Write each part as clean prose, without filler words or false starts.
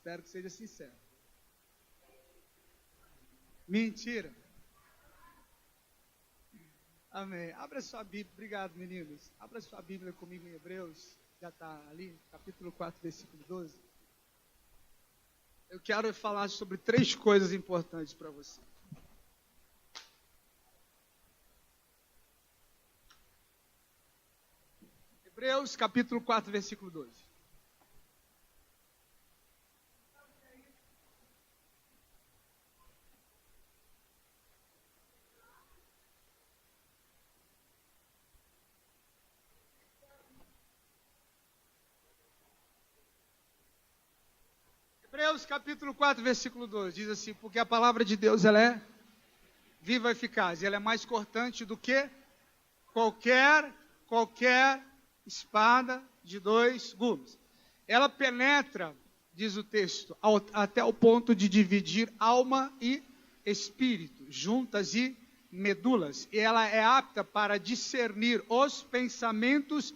Espero que seja sincero. Mentira. Amém. Abra sua Bíblia. Obrigado, meninos. Abra sua Bíblia comigo em Hebreus. Já está ali, capítulo 4, versículo 12. Eu quero falar sobre 3 coisas importantes para você. Hebreus, capítulo 4, versículo 12. Hebreus capítulo 4, versículo 12, diz assim: porque a palavra de Deus, ela é viva e eficaz, ela é mais cortante do que qualquer espada de 2 gumes. Ela penetra, diz o texto, até o ponto de dividir alma e espírito, juntas e medulas, e ela é apta para discernir os pensamentos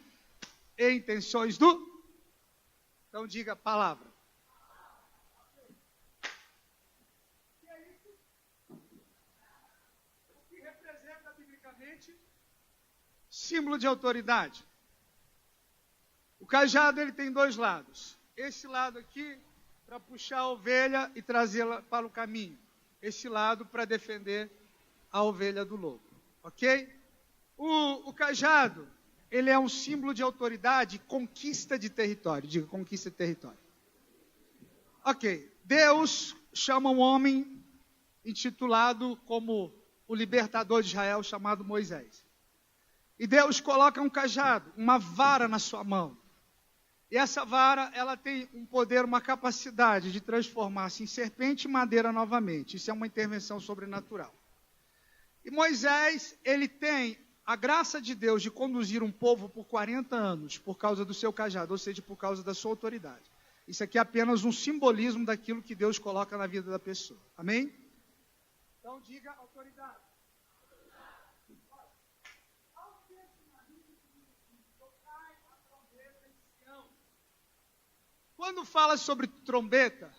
e intenções do... Então diga palavra. Símbolo de autoridade. O cajado, ele tem 2 lados. Esse lado aqui para puxar a ovelha e trazê-la para o caminho. Esse lado para defender a ovelha do lobo. Ok? O cajado, ele é um símbolo de autoridade e conquista de território. Diga, conquista de território. Ok. Deus chama um homem intitulado como o libertador de Israel, chamado Moisés. E Deus coloca um cajado, uma vara na sua mão. E essa vara, ela tem um poder, uma capacidade de transformar-se em serpente e madeira novamente. Isso é uma intervenção sobrenatural. E Moisés, ele tem a graça de Deus de conduzir um povo por 40 anos, por causa do seu cajado, ou seja, por causa da sua autoridade. Isso aqui é apenas um simbolismo daquilo que Deus coloca na vida da pessoa. Amém? Então diga autoridade. Quando fala sobre trombeta,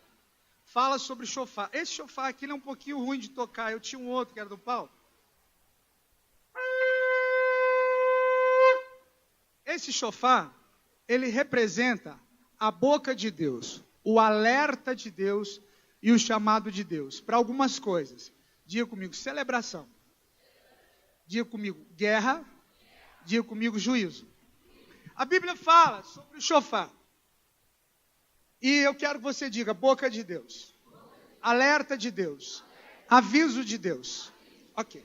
fala sobre chofar. Esse chofar aqui ele é um pouquinho ruim de tocar. Eu tinha um outro que era do Paulo. Esse chofar, ele representa a boca de Deus, o alerta de Deus e o chamado de Deus para algumas coisas. Diga comigo, celebração. Diga comigo, guerra. Diga comigo, juízo. A Bíblia fala sobre o chofar. E eu quero que você diga, boca de Deus, alerta de Deus, aviso de Deus. Ok.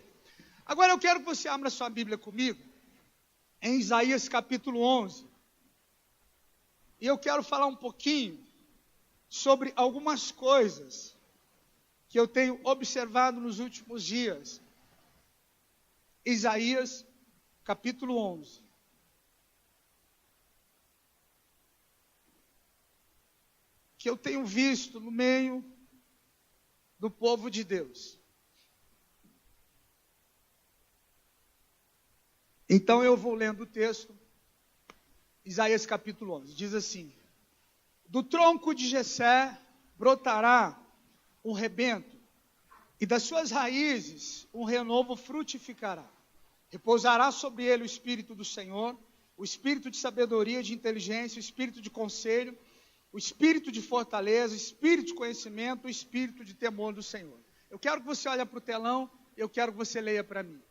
Agora eu quero que você abra sua Bíblia comigo, em Isaías capítulo 11. E eu quero falar um pouquinho sobre algumas coisas que eu tenho observado nos últimos dias. Isaías capítulo 11. Que eu tenho visto no meio do povo de Deus. Então eu vou lendo o texto, Isaías capítulo 11, diz assim: do tronco de Jessé brotará um rebento, e das suas raízes um renovo frutificará. Repousará sobre ele o Espírito do Senhor, o Espírito de sabedoria, de inteligência, o Espírito de conselho, o espírito de fortaleza, o espírito de conhecimento, o espírito de temor do Senhor. Eu quero que você olhe para o telão, eu quero que você leia para mim.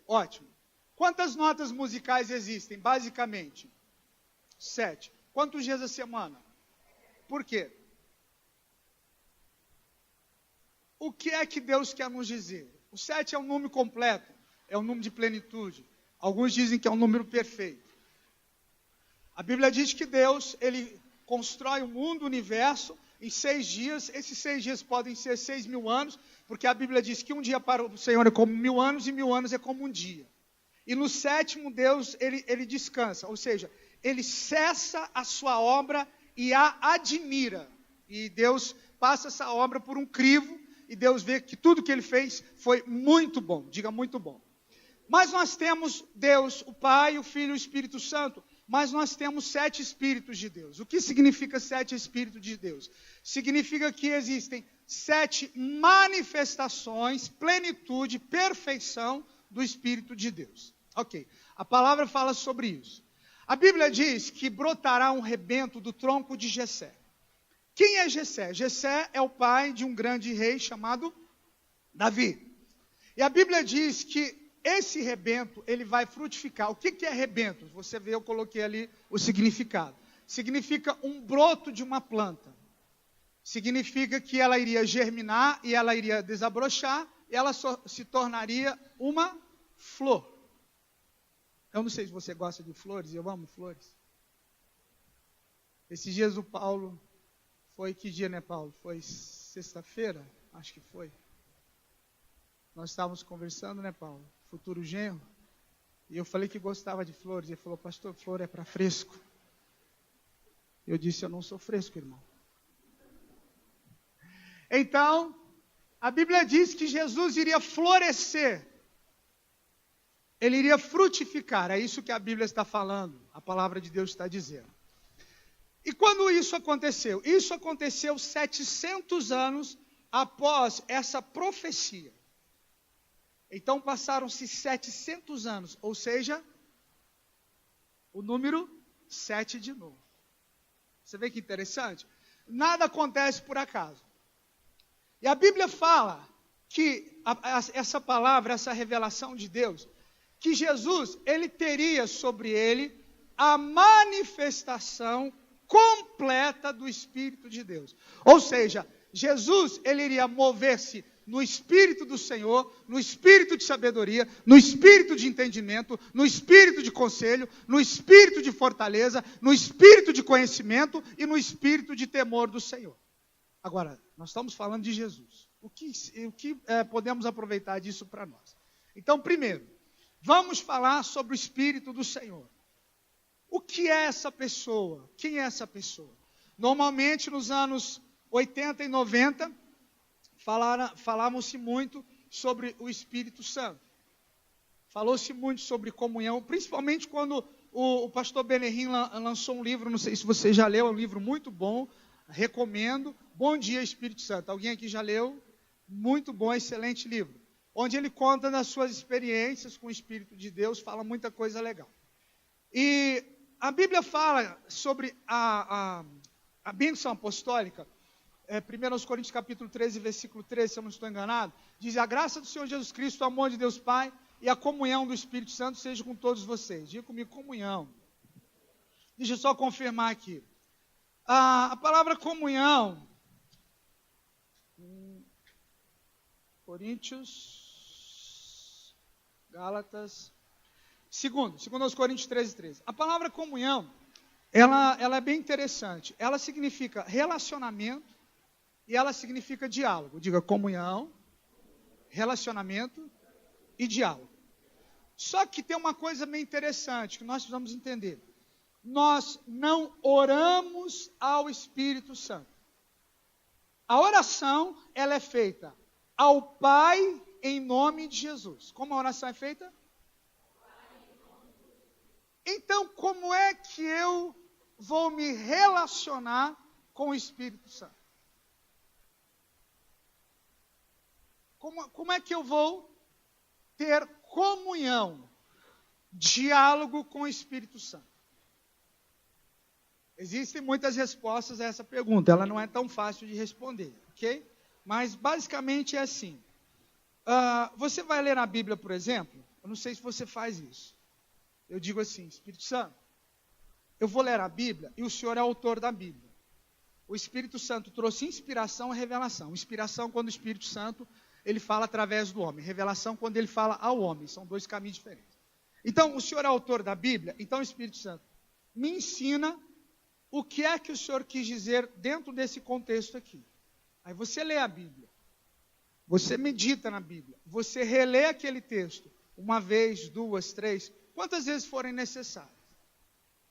Ótimo. Quantas notas musicais existem? Basicamente, 7. Quantos dias a semana? Por quê? O que é que Deus quer nos dizer? O 7 é um número completo, é um número de plenitude. Alguns dizem que é um número perfeito. A Bíblia diz que Deus, ele constrói o mundo, o universo, em 6 dias. Esses 6 dias podem ser 6.000 anos, porque a Bíblia diz que um dia para o Senhor é como 1.000 anos, e 1.000 anos é como um dia. E no 7º, Deus, ele descansa, ou seja, ele cessa a sua obra e a admira. E Deus passa essa obra por um crivo, e Deus vê que tudo que ele fez foi muito bom. Diga, muito bom. Mas nós temos Deus, o Pai, o Filho e o Espírito Santo, mas nós temos 7 Espíritos de Deus. O que significa 7 Espíritos de Deus? Significa que existem 7 manifestações, plenitude, perfeição do Espírito de Deus. Ok, a palavra fala sobre isso. A Bíblia diz que brotará um rebento do tronco de Jessé. Quem é Jessé? Jessé é o pai de um grande rei chamado Davi. E a Bíblia diz que esse rebento, ele vai frutificar. O que é rebento? Você vê, eu coloquei ali o significado. Significa um broto de uma planta. Significa que ela iria germinar e ela iria desabrochar e ela se tornaria uma flor. Eu não sei se você gosta de flores, eu amo flores. Esses dias o Paulo, foi que dia, né, Paulo? Foi sexta-feira? Acho que foi. Nós estávamos conversando, né, Paulo? Futuro genro. E eu falei que gostava de flores. Ele falou, pastor, flor é para fresco. Eu disse, eu não sou fresco, irmão. Então, a Bíblia diz que Jesus iria florescer. Ele iria frutificar. É isso que a Bíblia está falando. A palavra de Deus está dizendo. E quando isso aconteceu? Isso aconteceu 700 anos após essa profecia. Então passaram-se 700 anos, ou seja, o número 7 de novo. Você vê que interessante? Nada acontece por acaso. E a Bíblia fala que essa palavra, essa revelação de Deus, que Jesus, ele teria sobre ele a manifestação completa do Espírito de Deus. Ou seja, Jesus, ele iria mover-se no Espírito do Senhor, no Espírito de sabedoria, no Espírito de entendimento, no Espírito de conselho, no Espírito de fortaleza, no Espírito de conhecimento e no Espírito de temor do Senhor. Agora, nós estamos falando de Jesus. O que podemos aproveitar disso para nós? Então, primeiro, vamos falar sobre o Espírito do Senhor. O que é essa pessoa? Quem é essa pessoa? Normalmente, nos anos 80 e 90, falava-se muito sobre o Espírito Santo. Falou-se muito sobre comunhão, principalmente quando o pastor Benerrim lançou um livro, não sei se você já leu, é um livro muito bom, recomendo. Bom Dia, Espírito Santo. Alguém aqui já leu? Muito bom, excelente livro. Onde ele conta das suas experiências com o Espírito de Deus, fala muita coisa legal. E a Bíblia fala sobre a bênção apostólica. 1 Coríntios capítulo 13, versículo 13, se eu não estou enganado, diz: a graça do Senhor Jesus Cristo, o amor de Deus Pai e a comunhão do Espírito Santo seja com todos vocês. Diga comigo, comunhão. Deixa eu só confirmar aqui. A palavra comunhão, Coríntios, Gálatas, segundo aos Coríntios 13, 13. A palavra comunhão, ela é bem interessante. Ela significa relacionamento e ela significa diálogo. Diga comunhão, relacionamento e diálogo. Só que tem uma coisa bem interessante que nós precisamos entender. Nós não oramos ao Espírito Santo. A oração, ela é feita ao Pai em nome de Jesus. Como a oração é feita? Então, como é que eu vou me relacionar com o Espírito Santo? Como é que eu vou ter comunhão, diálogo com o Espírito Santo? Existem muitas respostas a essa pergunta, ela não é tão fácil de responder, ok? Mas basicamente é assim. Você vai ler a Bíblia, por exemplo, eu não sei se você faz isso. Eu digo assim, Espírito Santo, eu vou ler a Bíblia e o Senhor é autor da Bíblia. O Espírito Santo trouxe inspiração e revelação. Inspiração quando o Espírito Santo, ele fala através do homem. Revelação quando ele fala ao homem. São dois caminhos diferentes. Então, o Senhor é autor da Bíblia, então o Espírito Santo me ensina o que é que o Senhor quis dizer dentro desse contexto aqui. Aí você lê a Bíblia. Você medita na Bíblia. Você relê aquele texto uma vez, duas, três, quantas vezes forem necessárias.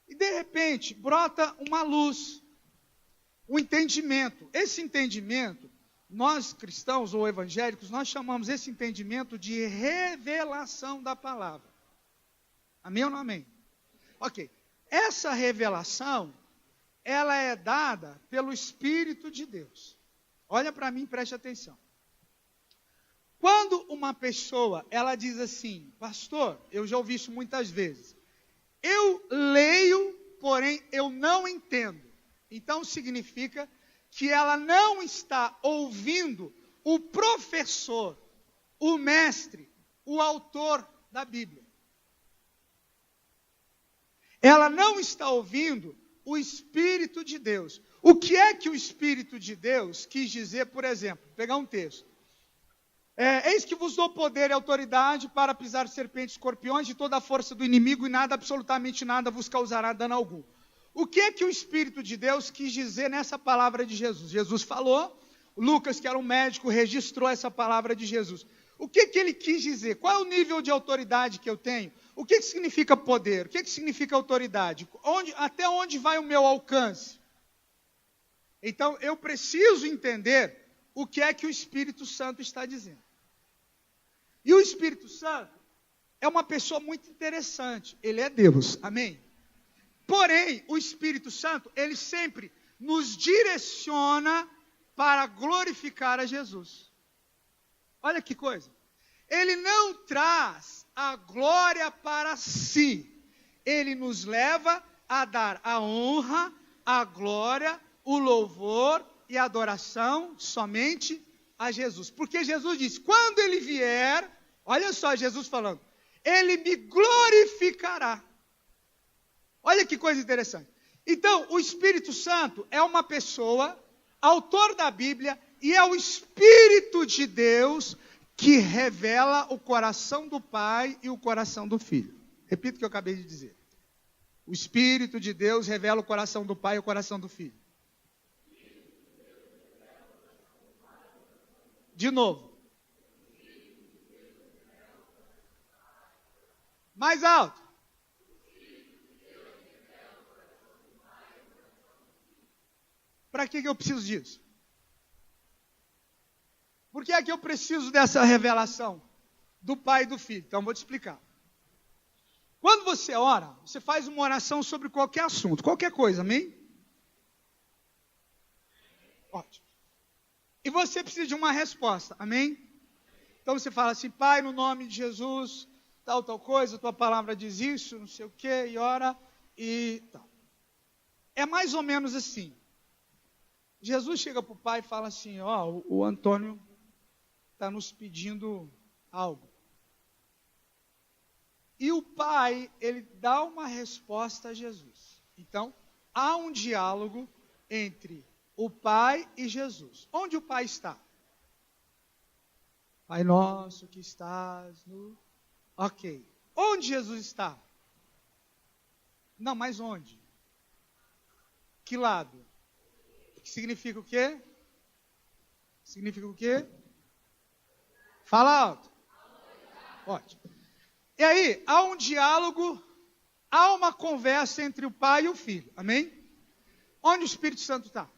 E de repente brota uma luz, um entendimento. Esse entendimento, nós cristãos ou evangélicos, nós chamamos esse entendimento de revelação da palavra. Amém ou não amém? Ok. essa revelação, ela é dada pelo Espírito de Deus. Olha para mim, preste atenção. Quando uma pessoa, ela diz assim, pastor, eu já ouvi isso muitas vezes, eu leio, porém eu não entendo. Então significa que ela não está ouvindo o professor, o mestre, o autor da Bíblia. Ela não está ouvindo o Espírito de Deus. O que é que o Espírito de Deus quis dizer, por exemplo? Pegar um texto. Eis que vos dou poder e autoridade para pisar serpentes e escorpiões de toda a força do inimigo e nada, absolutamente nada, vos causará dano algum. O que é que o Espírito de Deus quis dizer nessa palavra de Jesus? Jesus falou, Lucas, que era um médico, registrou essa palavra de Jesus. O que que ele quis dizer? Qual é o nível de autoridade que eu tenho? O que significa poder? O que significa autoridade? Até onde vai o meu alcance? Então, eu preciso entender o que é que o Espírito Santo está dizendo. E o Espírito Santo é uma pessoa muito interessante. Ele é Deus, amém? Porém, o Espírito Santo, ele sempre nos direciona para glorificar a Jesus. Olha que coisa. Ele não traz a glória para si. Ele nos leva a dar a honra, a glória, o louvor e a adoração somente a Jesus. Porque Jesus diz, quando ele vier, olha só Jesus falando, ele me glorificará. Olha que coisa interessante. Então, o Espírito Santo é uma pessoa, autor da Bíblia, e é o Espírito de Deus que revela o coração do Pai e o coração do Filho. Repito o que eu acabei de dizer. O Espírito de Deus revela o coração do Pai e o coração do Filho. De novo. Mais alto. Para que eu preciso disso? Por que é que eu preciso dessa revelação do Pai e do Filho? Então, vou te explicar. Quando você ora, você faz uma oração sobre qualquer assunto, qualquer coisa, amém? Ótimo. E você precisa de uma resposta, amém? Então você fala assim, Pai, no nome de Jesus, tal coisa, tua palavra diz isso, não sei o quê, e ora, e tal. É mais ou menos assim. Jesus chega para o pai e fala assim, o Antônio está nos pedindo algo. E o pai, ele dá uma resposta a Jesus. Então, há um diálogo entre o pai e Jesus. Onde o pai está? Pai nosso que estás no... Ok. Onde Jesus está? Não, mas onde? Que lado? Que significa o quê? Significa o quê? Fala alto. Ótimo. E aí, há um diálogo, há uma conversa entre o pai e o filho. Amém? Onde o Espírito Santo está?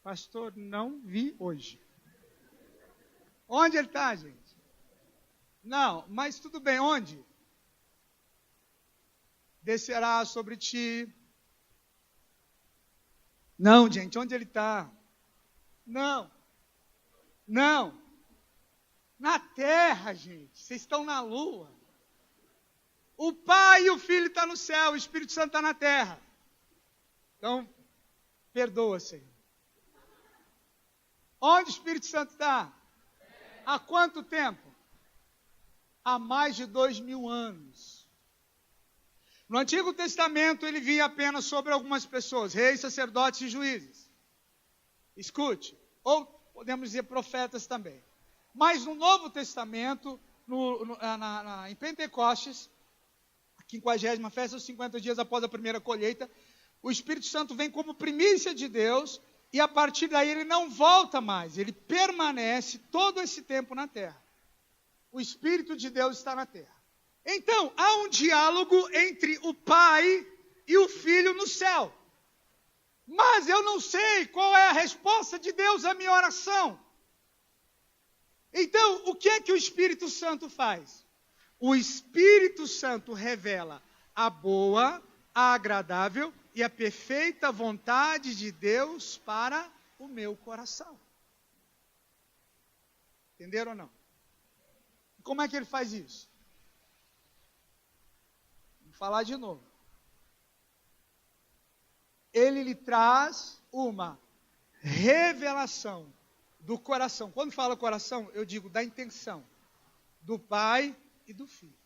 Pastor, não vi hoje. Onde ele está, gente? Não, mas tudo bem, onde? Descerá sobre ti. Não, gente, onde ele está? Não. Na terra, gente. Vocês estão na lua. O Pai e o Filho estão no céu, o Espírito Santo está na terra. Então, perdoa, Senhor. Onde o Espírito Santo está? Há quanto tempo? Há mais de 2000 anos. No Antigo Testamento, ele via apenas sobre algumas pessoas, reis, sacerdotes e juízes. Escute, ou podemos dizer profetas também. Mas no Novo Testamento, em Pentecostes, a 50ª festa, os 50 dias após a primeira colheita, o Espírito Santo vem como primícia de Deus, e a partir daí ele não volta mais, ele permanece todo esse tempo na terra. O Espírito de Deus está na terra. Então, há um diálogo entre o Pai e o Filho no céu. Mas eu não sei qual é a resposta de Deus à minha oração. Então, o que é que o Espírito Santo faz? O Espírito Santo revela a boa, a agradável e a perfeita vontade de Deus para o meu coração. Entenderam ou não? Como é que ele faz isso? Vou falar de novo. Ele lhe traz uma revelação do coração. Quando falo coração, eu digo da intenção do Pai e do Filho.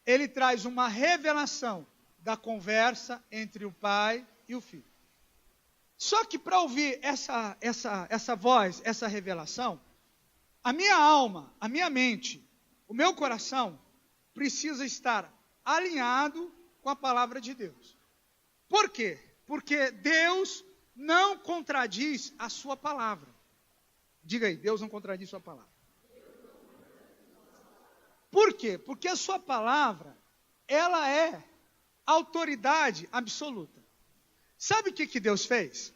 Ele traz uma revelação da conversa entre o Pai e o Filho. Só que para ouvir essa voz, essa revelação, a minha alma, a minha mente, o meu coração precisa estar alinhado com a palavra de Deus. Por quê? Porque Deus não contradiz a sua palavra. Diga aí, Deus não contradiz a sua palavra. Por quê? Porque a sua palavra, ela é autoridade absoluta. Sabe o que Deus fez?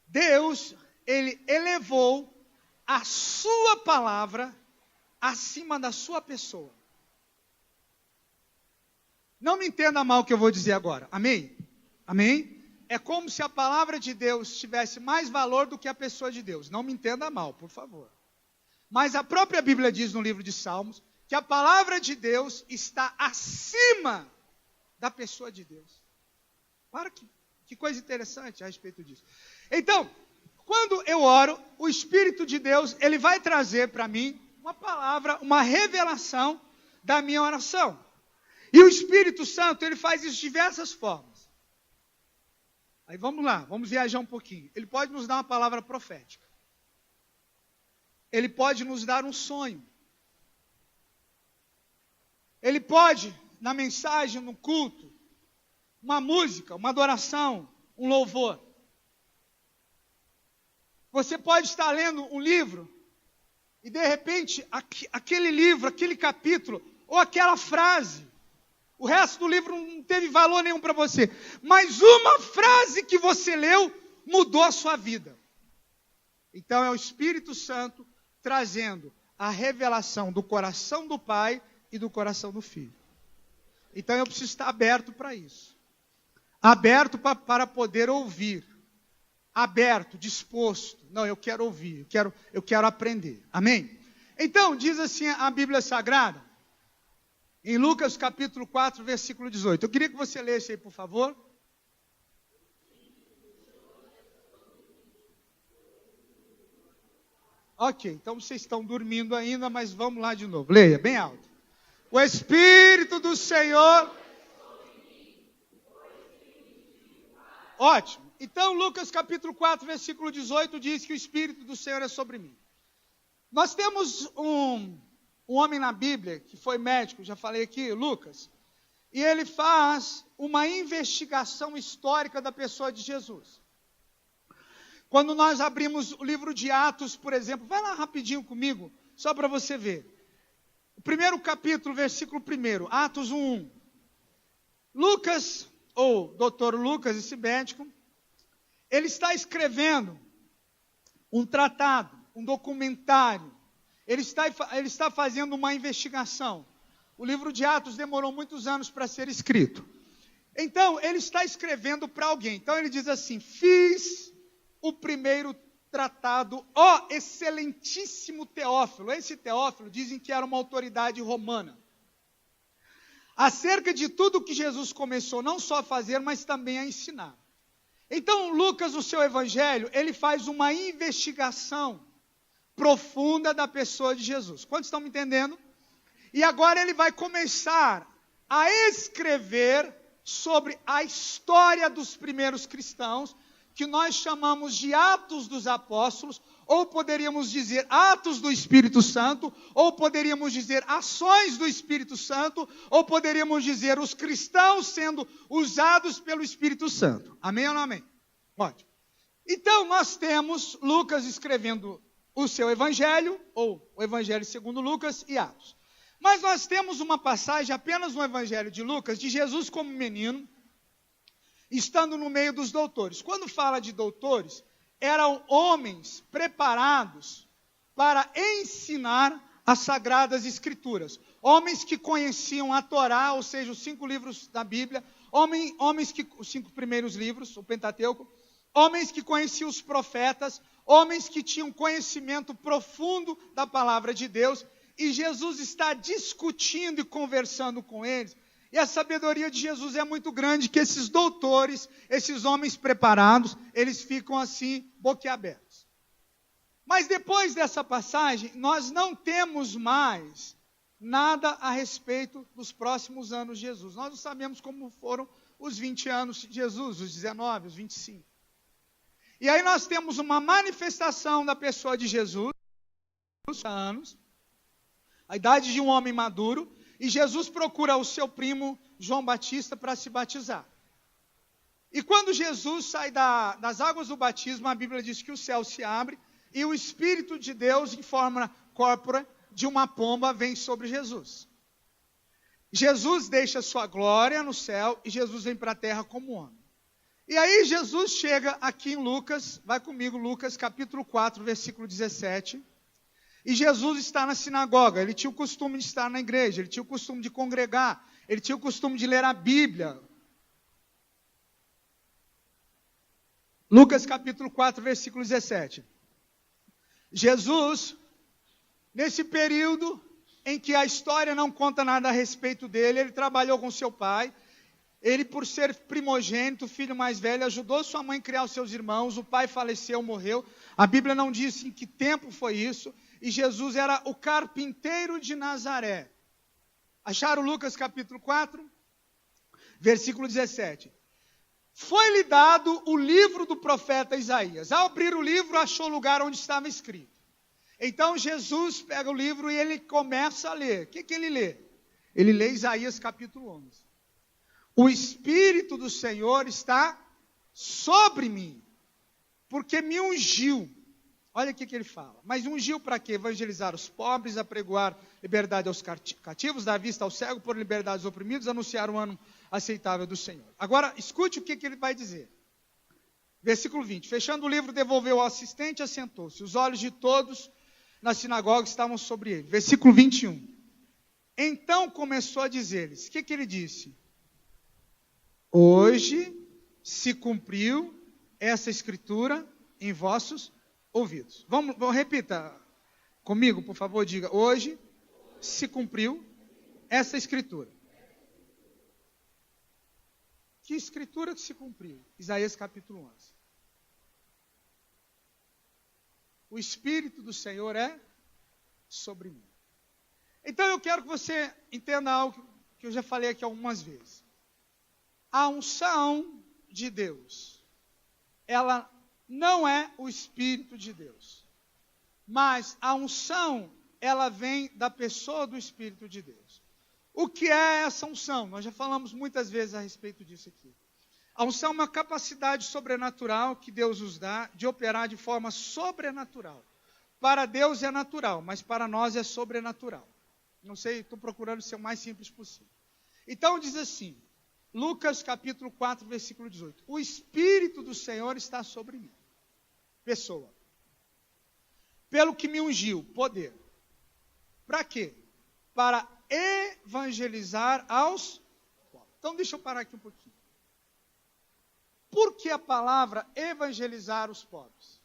Deus, ele elevou a sua palavra acima da sua pessoa. Não me entenda mal o que eu vou dizer agora. Amém? Amém? É como se a palavra de Deus tivesse mais valor do que a pessoa de Deus. Não me entenda mal, por favor. Mas a própria Bíblia diz no livro de Salmos que a palavra de Deus está acima da pessoa de Deus. Para que coisa interessante a respeito disso. Então, quando eu oro, o Espírito de Deus, ele vai trazer para mim uma palavra, uma revelação da minha oração. E o Espírito Santo, ele faz isso de diversas formas. Aí vamos lá, vamos viajar um pouquinho. Ele pode nos dar uma palavra profética. Ele pode nos dar um sonho. Ele pode, na mensagem, no culto, uma música, uma adoração, um louvor. Você pode estar lendo um livro e de repente aquele livro, aquele capítulo ou aquela frase, o resto do livro não teve valor nenhum para você, mas uma frase que você leu mudou a sua vida. Então é o Espírito Santo trazendo a revelação do coração do Pai e do coração do Filho. Então eu preciso estar aberto para isso. Aberto para poder ouvir. Aberto, disposto. Não, eu quero ouvir, eu quero aprender. Amém? Então, diz assim a Bíblia Sagrada, em Lucas capítulo 4, versículo 18. Eu queria que você lesse aí, por favor. Ok, então vocês estão dormindo ainda, mas vamos lá de novo. Leia, bem alto. O Espírito do Senhor... Ótimo. Então, Lucas capítulo 4, versículo 18, diz que o Espírito do Senhor é sobre mim. Nós temos um homem na Bíblia, que foi médico, já falei aqui, Lucas, e ele faz uma investigação histórica da pessoa de Jesus. Quando nós abrimos o livro de Atos, por exemplo, vai lá rapidinho comigo, só para você ver. O primeiro capítulo, versículo 1, Atos 1:1. Lucas, ou doutor Lucas, esse médico, ele está escrevendo um tratado, um documentário. Ele está fazendo uma investigação. O livro de Atos demorou muitos anos para ser escrito. Então, ele está escrevendo para alguém. Então, ele diz assim: fiz o primeiro tratado, ó excelentíssimo Teófilo. Esse Teófilo dizem que era uma autoridade romana. Acerca de tudo que Jesus começou não só a fazer, mas também a ensinar. Então, Lucas, no seu evangelho, ele faz uma investigação profunda da pessoa de Jesus. Quantos estão me entendendo? E agora ele vai começar a escrever sobre a história dos primeiros cristãos, que nós chamamos de Atos dos Apóstolos, ou poderíamos dizer Atos do Espírito Santo, ou poderíamos dizer ações do Espírito Santo, ou poderíamos dizer os cristãos sendo usados pelo Espírito Santo. Amém ou não amém? Ótimo. Então nós temos Lucas escrevendo o seu evangelho, ou o evangelho segundo Lucas e Atos. Mas nós temos uma passagem apenas no evangelho de Lucas, de Jesus como menino, estando no meio dos doutores. Quando fala de doutores, eram homens preparados para ensinar as Sagradas Escrituras. Homens que conheciam a Torá, ou seja, os 5 livros da Bíblia, os 5 primeiros livros, o Pentateuco, homens que conheciam os profetas, homens que tinham conhecimento profundo da palavra de Deus, e Jesus está discutindo e conversando com eles. E a sabedoria de Jesus é muito grande, que esses doutores, esses homens preparados, eles ficam assim, boquiabertos. Mas depois dessa passagem, nós não temos mais nada a respeito dos próximos anos de Jesus. Nós não sabemos como foram os 20 anos de Jesus, os 19, os 25. E aí nós temos uma manifestação da pessoa de Jesus, anos, a idade de um homem maduro, e Jesus procura o seu primo João Batista para se batizar. E quando Jesus sai das águas do batismo, a Bíblia diz que o céu se abre, e o Espírito de Deus, em forma corpórea de uma pomba, vem sobre Jesus. Jesus deixa sua glória no céu, e Jesus vem para a terra como homem. E aí Jesus chega aqui em Lucas, vai comigo, Lucas capítulo 4, versículo 17. E Jesus está na sinagoga, ele tinha o costume de estar na igreja, ele tinha o costume de congregar, ele tinha o costume de ler a Bíblia. Lucas capítulo 4, versículo 17. Jesus, nesse período em que a história não conta nada a respeito dele, ele trabalhou com seu pai. Ele, por ser primogênito, filho mais velho, ajudou sua mãe a criar os seus irmãos. O pai faleceu, morreu. A Bíblia não diz em que tempo foi isso. E Jesus era o carpinteiro de Nazaré. Acharam Lucas capítulo 4? Versículo 17. Foi-lhe dado o livro do profeta Isaías. Ao abrir o livro, achou o lugar onde estava escrito. Então Jesus pega o livro e ele começa a ler. O que ele lê? Ele lê Isaías capítulo 11. O Espírito do Senhor está sobre mim, porque me ungiu. Olha o que ele fala. Mas ungiu para quê? Evangelizar os pobres, apregoar liberdade aos cativos, dar vista ao cego, pôr liberdade aos oprimidos, anunciar o ano aceitável do Senhor. Agora, escute o que ele vai dizer. Versículo 20. Fechando o livro, devolveu ao assistente e assentou-se. Os olhos de todos na sinagoga estavam sobre ele. Versículo 21. Então começou a dizer-lhes. O que ele disse? Hoje se cumpriu essa escritura em vossos ouvidos. Vamos, repita comigo, por favor, diga. Hoje se cumpriu essa escritura. Que escritura que se cumpriu? Isaías capítulo 11. O Espírito do Senhor é sobre mim. Então eu quero que você entenda algo que eu já falei aqui algumas vezes. A unção de Deus, ela não é o Espírito de Deus, mas a unção, ela vem da pessoa do Espírito de Deus. O que é essa unção? Nós já falamos muitas vezes a respeito disso aqui. A unção é uma capacidade sobrenatural que Deus nos dá de operar de forma sobrenatural. Para Deus é natural, mas para nós é sobrenatural. Não sei, estou procurando ser o mais simples possível. Então diz assim, Lucas capítulo 4, versículo 18. O Espírito do Senhor está sobre mim. Pessoa. Pelo que me ungiu, poder. Para quê? Para evangelizar aos pobres. Então deixa eu parar aqui um pouquinho. Por que a palavra evangelizar os pobres?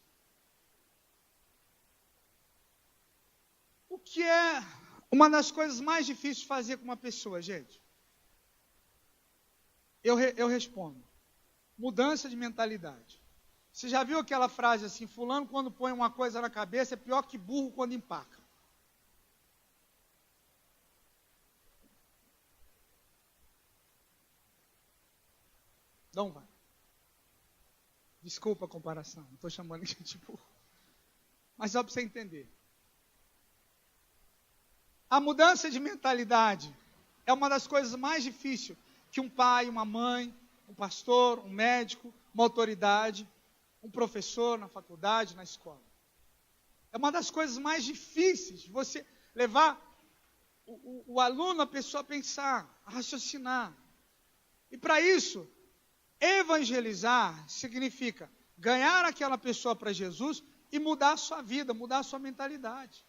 O que é uma das coisas mais difíceis de fazer com uma pessoa, gente? Eu respondo. Mudança de mentalidade. Você já viu aquela frase assim, fulano quando põe uma coisa na cabeça é pior que burro quando empaca. Não vai. Desculpa a comparação, não estou chamando de gente burro. Mas só para você entender. A mudança de mentalidade é uma das coisas mais difíceis que um pai, uma mãe, um pastor, um médico, uma autoridade, um professor na faculdade, na escola. É uma das coisas mais difíceis de você levar o aluno, a pessoa a pensar, a raciocinar. E para isso, evangelizar significa ganhar aquela pessoa para Jesus e mudar a sua vida, mudar a sua mentalidade.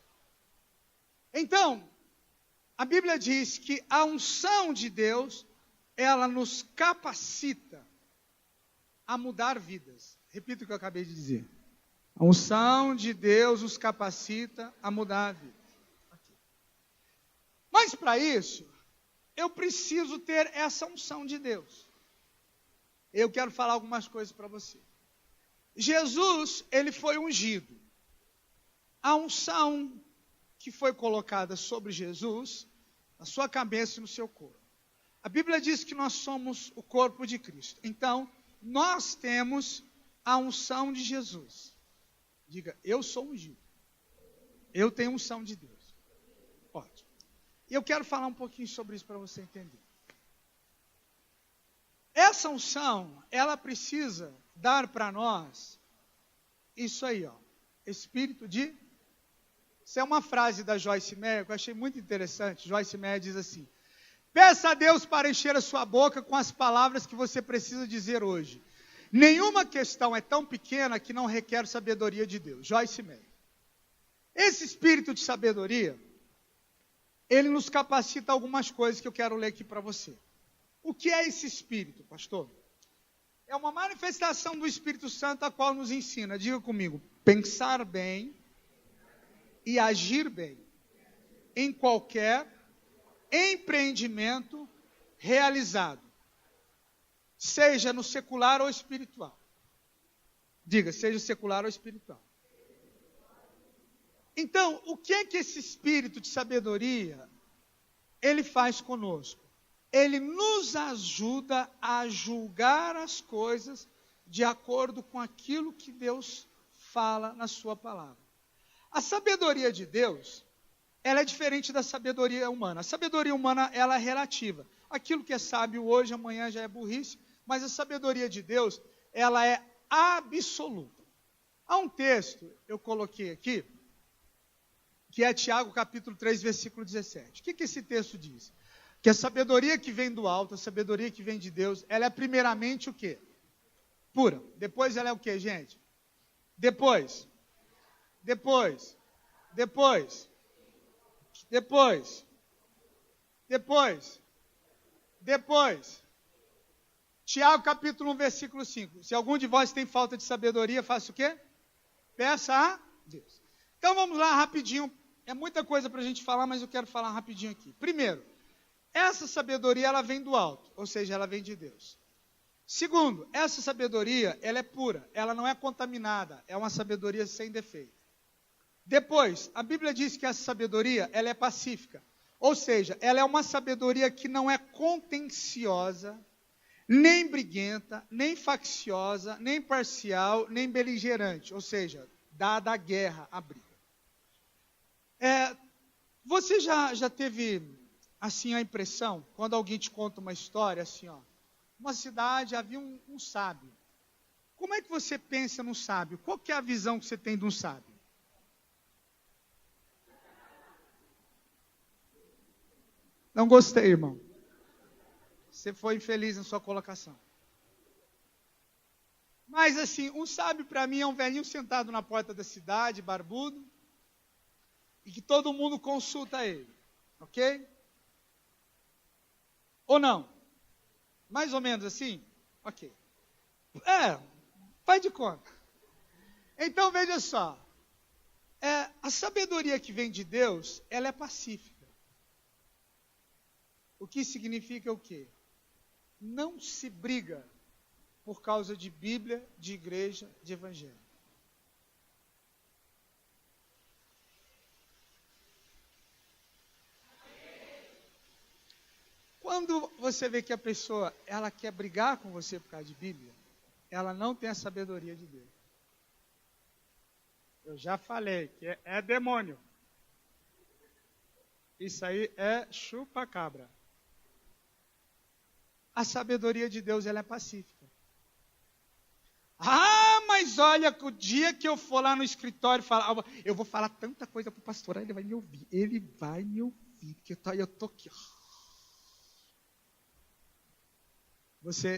Então, a Bíblia diz que a unção de Deus, ela nos capacita a mudar vidas. Repito o que eu acabei de dizer. A unção de Deus nos capacita a mudar vidas. Mas para isso, eu preciso ter essa unção de Deus. Eu quero falar algumas coisas para você. Jesus, ele foi ungido. A unção que foi colocada sobre Jesus, na sua cabeça e no seu corpo. A Bíblia diz que nós somos o corpo de Cristo. Então, nós temos a unção de Jesus. Diga, eu sou ungido. Eu tenho unção de Deus. Ótimo. E eu quero falar um pouquinho sobre isso para você entender. Essa unção, ela precisa dar para nós isso aí, ó. Espírito de... Isso é uma frase da Joyce Meyer que eu achei muito interessante. Joyce Meyer diz assim: peça a Deus para encher a sua boca com as palavras que você precisa dizer hoje. Nenhuma questão é tão pequena que não requer sabedoria de Deus. Joyce Meyer. Esse espírito de sabedoria, ele nos capacita a algumas coisas que eu quero ler aqui para você. O que é esse espírito, pastor? É uma manifestação do Espírito Santo a qual nos ensina, diga comigo, pensar bem e agir bem em qualquer empreendimento realizado, seja no secular ou espiritual. Diga, seja secular ou espiritual. Então, o que é que esse espírito de sabedoria, ele faz conosco? Ele nos ajuda a julgar as coisas de acordo com aquilo que Deus fala na sua palavra. A sabedoria de Deus, ela é diferente da sabedoria humana. A sabedoria humana, ela é relativa. Aquilo que é sábio hoje, amanhã já é burrice, mas a sabedoria de Deus, ela é absoluta. Há um texto, eu coloquei aqui, que é Tiago capítulo 3, versículo 17. O que esse texto diz? Que a sabedoria que vem do alto, a sabedoria que vem de Deus, ela é primeiramente o quê? Pura. Depois ela é o quê, gente? Depois. Tiago capítulo 1, versículo 5. Se algum de vós tem falta de sabedoria, faça o quê? Peça a Deus. Então vamos lá rapidinho. É muita coisa para a gente falar, mas eu quero falar rapidinho aqui. Primeiro, essa sabedoria, ela vem do alto, ou seja, ela vem de Deus. Segundo, essa sabedoria, ela é pura, ela não é contaminada, é uma sabedoria sem defeito. Depois, a Bíblia diz que essa sabedoria, ela é pacífica, ou seja, ela é uma sabedoria que não é contenciosa, nem briguenta, nem facciosa, nem parcial, nem beligerante, ou seja, dada a guerra, a briga. Você já teve assim a impressão, quando alguém te conta uma história, assim, ó, uma cidade, havia um sábio. Como é que você pensa num sábio? Qual que é a visão que você tem de um sábio? Não gostei, irmão. Você foi infeliz na sua colocação. Mas assim, um sábio para mim é um velhinho sentado na porta da cidade, barbudo, e que todo mundo consulta ele, ok? Ou não? Mais ou menos assim? Ok. Faz de conta. Então veja só. A sabedoria que vem de Deus, ela é pacífica. O que significa o quê? Não se briga por causa de Bíblia, de igreja, de evangelho. Quando você vê que a pessoa, ela quer brigar com você por causa de Bíblia, ela não tem a sabedoria de Deus. Eu já falei que é demônio. Isso aí é chupa-cabra. A sabedoria de Deus, ela é pacífica. Ah, mas olha, o dia que eu for lá no escritório, eu vou falar tanta coisa para o pastor, ele vai me ouvir. Ele vai me ouvir, porque eu estou aqui.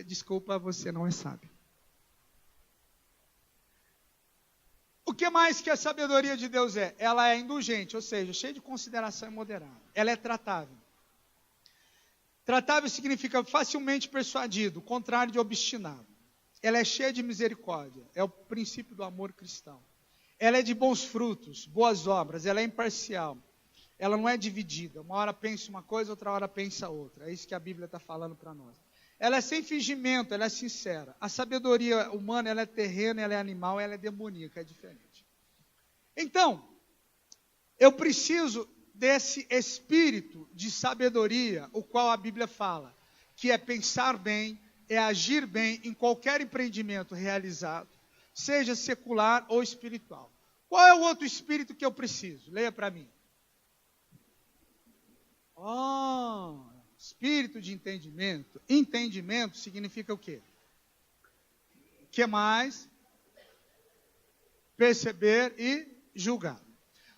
Desculpa, você não é sábio. O que mais que a sabedoria de Deus é? Ela é indulgente, ou seja, cheia de consideração e moderada. Ela é tratável. Tratável significa facilmente persuadido, contrário de obstinado. Ela é cheia de misericórdia, é o princípio do amor cristão. Ela é de bons frutos, boas obras, ela é imparcial. Ela não é dividida, uma hora pensa uma coisa, outra hora pensa outra. É isso que a Bíblia está falando para nós. Ela é sem fingimento, ela é sincera. A sabedoria humana, ela é terrena, ela é animal, ela é demoníaca, é diferente. Então, eu preciso desse espírito de sabedoria, o qual a Bíblia fala, que é pensar bem, é agir bem em qualquer empreendimento realizado, seja secular ou espiritual. Qual é o outro espírito que eu preciso? Leia para mim. Espírito de entendimento. Entendimento significa o quê? O que mais? Perceber e julgar.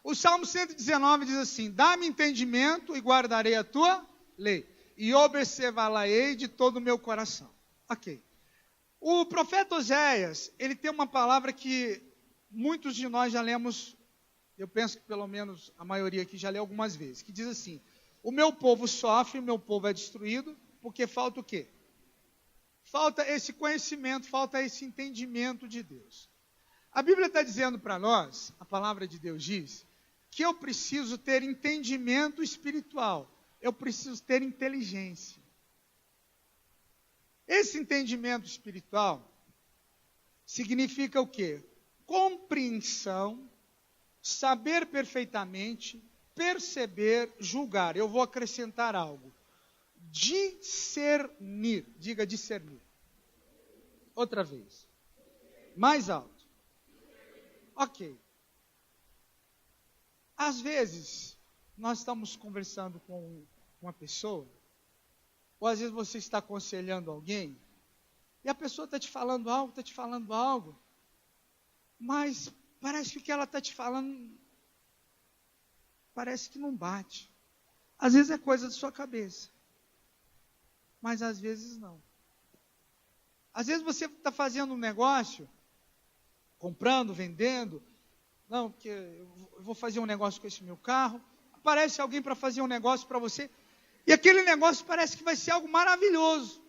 O Salmo 119 diz assim: dá-me entendimento e guardarei a tua lei, e observá-la-ei de todo o meu coração. Ok. O profeta Oséias, ele tem uma palavra que muitos de nós já lemos, eu penso que pelo menos a maioria aqui já leu algumas vezes, que diz assim: o meu povo sofre, o meu povo é destruído, porque falta o quê? Falta esse conhecimento, falta esse entendimento de Deus. A Bíblia está dizendo para nós, a palavra de Deus diz, que eu preciso ter entendimento espiritual, eu preciso ter inteligência. Esse entendimento espiritual significa o quê? Compreensão, saber perfeitamente, perceber, julgar. Eu vou acrescentar algo. Discernir. Diga discernir. Outra vez. Mais alto. Ok. Às vezes, nós estamos conversando com uma pessoa, ou às vezes você está aconselhando alguém, e a pessoa está te falando algo, mas parece que o que ela está te falando parece que não bate. Às vezes é coisa da sua cabeça, mas às vezes não. Às vezes você está fazendo um negócio, comprando, vendendo, não, porque eu vou fazer um negócio com esse meu carro, aparece alguém para fazer um negócio para você, e aquele negócio parece que vai ser algo maravilhoso.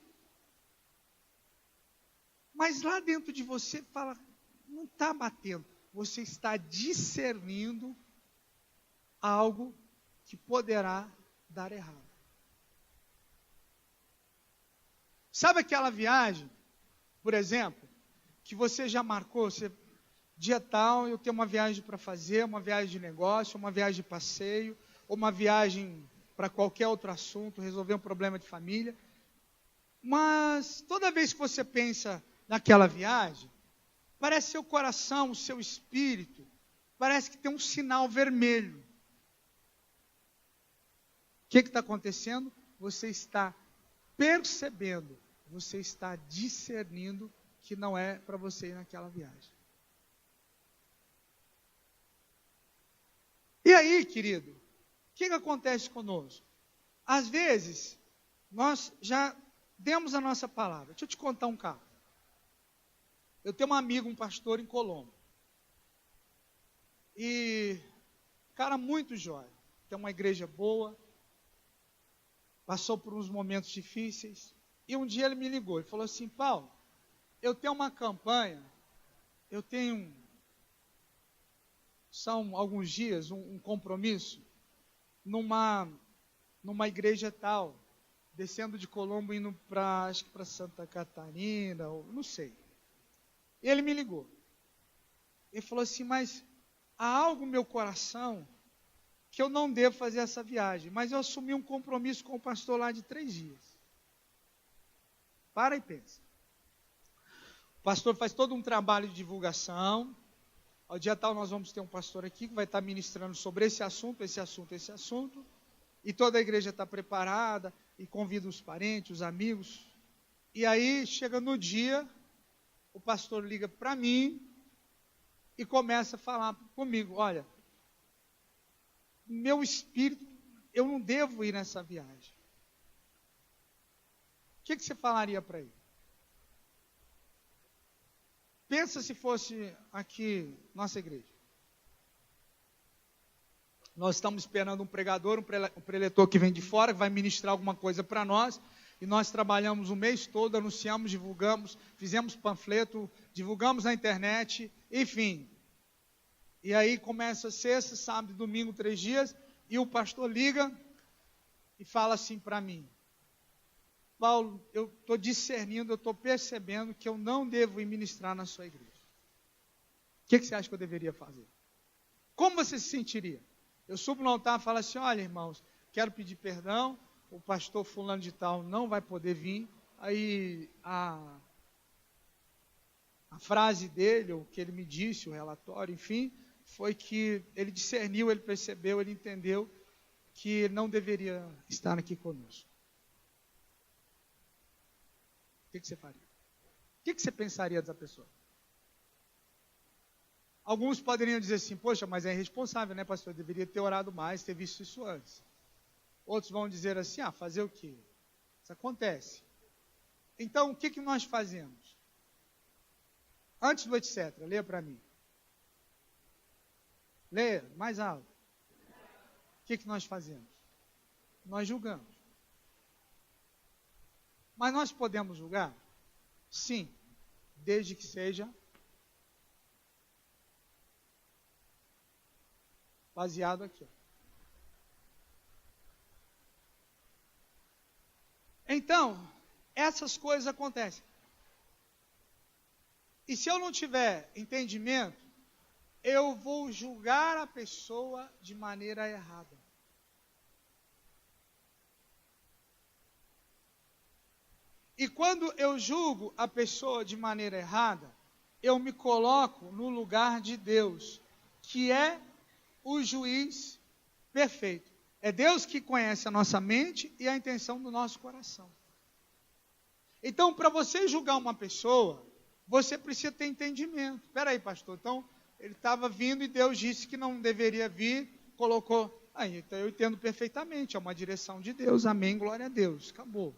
Mas lá dentro de você fala, não está batendo. Você está discernindo algo que poderá dar errado. Sabe aquela viagem, por exemplo, que você já marcou, dia tal, eu tenho uma viagem para fazer, uma viagem de negócio, uma viagem de passeio, ou uma viagem para qualquer outro assunto, resolver um problema de família. Mas toda vez que você pensa naquela viagem, parece seu coração, o seu espírito, parece que tem um sinal vermelho. O que está acontecendo? Você está percebendo, você está discernindo que não é para você ir naquela viagem. E aí, querido, o que acontece conosco? Às vezes, nós já demos a nossa palavra. Deixa eu te contar um caso. Eu tenho um amigo, um pastor em Colombo. E, cara muito jóia. Tem uma igreja boa. Passou por uns momentos difíceis. E um dia ele me ligou. Ele falou assim: Paulo, eu tenho uma campanha. São alguns dias, um compromisso. Numa igreja tal. Descendo de Colombo, indo acho que para Santa Catarina, ou não sei. E ele me ligou. Ele falou assim: mas há algo no meu coração que eu não devo fazer essa viagem. Mas eu assumi um compromisso com o pastor lá de 3 dias. Para e pensa. O pastor faz todo um trabalho de divulgação. Ao dia tal nós vamos ter um pastor aqui que vai estar ministrando sobre esse assunto. E toda a igreja está preparada e convida os parentes, os amigos. E aí, chega no dia, o pastor liga para mim e começa a falar comigo: olha, meu espírito, eu não devo ir nessa viagem. O que você falaria para ele? Pensa se fosse aqui, nossa igreja. Nós estamos esperando um pregador, um preletor que vem de fora, que vai ministrar alguma coisa para nós. E nós trabalhamos o mês todo, anunciamos, divulgamos, fizemos panfleto, divulgamos na internet, enfim. E aí começa sexta, sábado e domingo, 3 dias, e o pastor liga e fala assim para mim: Paulo, eu estou discernindo, eu estou percebendo que eu não devo ir ministrar na sua igreja. O que você acha que eu deveria fazer? Como você se sentiria? Eu subo no altar e falo assim: olha, irmãos, quero pedir perdão, o pastor fulano de tal não vai poder vir. Aí a frase dele, o que ele me disse, o relatório, enfim, foi que ele discerniu, ele percebeu, ele entendeu que ele não deveria estar aqui conosco. O que você faria? O que você pensaria dessa pessoa? Alguns poderiam dizer assim: poxa, mas é irresponsável, né, pastor? Eu deveria ter orado mais, ter visto isso antes. Outros vão dizer assim: fazer o quê? Isso acontece. Então, o que nós fazemos? Antes do etc., leia para mim. Leia, mais alto. O que nós fazemos? Nós julgamos. Mas nós podemos julgar? Sim, desde que seja baseado aqui. Então, essas coisas acontecem. E se eu não tiver entendimento, eu vou julgar a pessoa de maneira errada. E quando eu julgo a pessoa de maneira errada, eu me coloco no lugar de Deus, que é o juiz perfeito. É Deus que conhece a nossa mente e a intenção do nosso coração. Então, para você julgar uma pessoa, você precisa ter entendimento. Espera aí, pastor, então ele estava vindo e Deus disse que não deveria vir, colocou. Então eu entendo perfeitamente, é uma direção de Deus, amém, glória a Deus, acabou.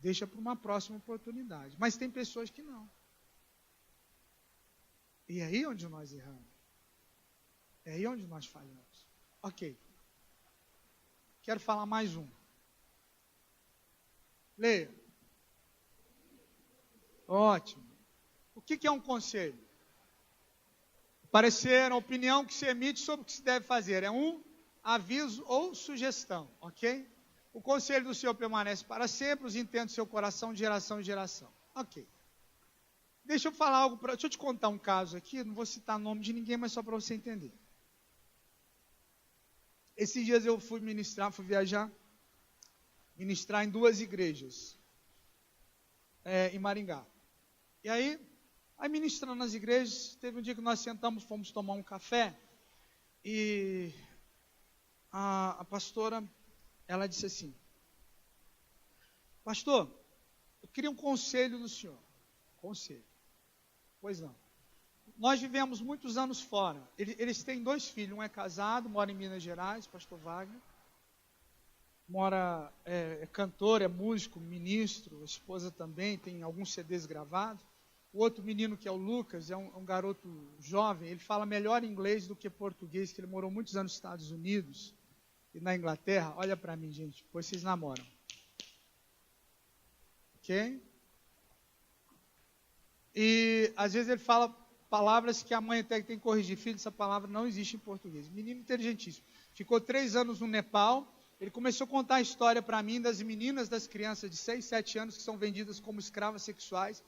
Deixa para uma próxima oportunidade. Mas tem pessoas que não. E é aí onde nós erramos. É aí onde nós falhamos. Ok. Quero falar mais um. Leia. Ótimo. O que é um conselho? Parecer, a opinião que se emite sobre o que se deve fazer. É um aviso ou sugestão, ok? O conselho do Senhor permanece para sempre, os intentos do seu coração de geração em geração. Ok. Deixa eu falar algo, deixa eu te contar um caso aqui, não vou citar nome de ninguém, mas só para você entender. Esses dias eu fui viajar, ministrar em 2 igrejas, em Maringá. E aí ministrando nas igrejas, teve um dia que nós sentamos, fomos tomar um café, e a pastora, ela disse assim: pastor, eu queria um conselho do senhor. Conselho. Pois não. Nós vivemos muitos anos fora. Eles têm 2 filhos, um é casado, mora em Minas Gerais, pastor Wagner. É cantor, é músico, ministro, a esposa também, tem alguns CDs gravados. O outro menino, que é o Lucas, é um garoto jovem, ele fala melhor inglês do que português, que ele morou muitos anos nos Estados Unidos e na Inglaterra. Olha para mim, gente, depois vocês namoram. Ok? E às vezes ele fala palavras que a mãe até tem que corrigir. Filho, essa palavra não existe em português. Menino inteligentíssimo. Ficou 3 anos no Nepal. Ele começou a contar a história para mim das meninas, das crianças de 6, 7 anos que são vendidas como escravas sexuais.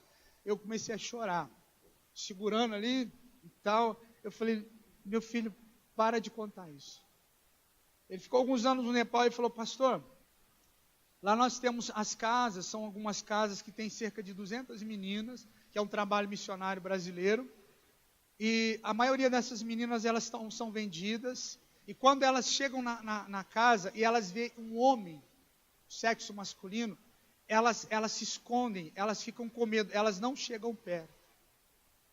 Eu comecei a chorar, segurando ali e tal. Eu falei: meu filho, para de contar isso. Ele ficou alguns anos no Nepal e falou: pastor, lá nós temos as casas, são algumas casas que tem cerca de 200 meninas, que é um trabalho missionário brasileiro. E a maioria dessas meninas, elas são vendidas. E quando elas chegam na casa e elas veem um homem, sexo masculino, elas se escondem, elas ficam com medo, elas não chegam perto.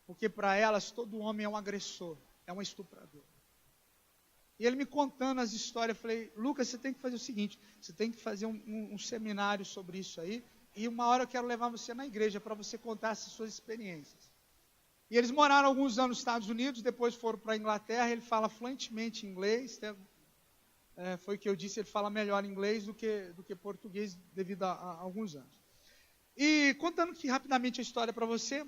Porque para elas todo homem é um agressor, é um estuprador. E ele me contando as histórias, eu falei: Lucas, você tem que fazer o seguinte, você tem que fazer um seminário sobre isso aí, e uma hora eu quero levar você na igreja para você contar essas suas experiências. E eles moraram alguns anos nos Estados Unidos, depois foram para a Inglaterra. Ele fala fluentemente inglês. Foi o que eu disse, ele fala melhor inglês do que português devido a alguns anos. E contando aqui rapidamente a história para você,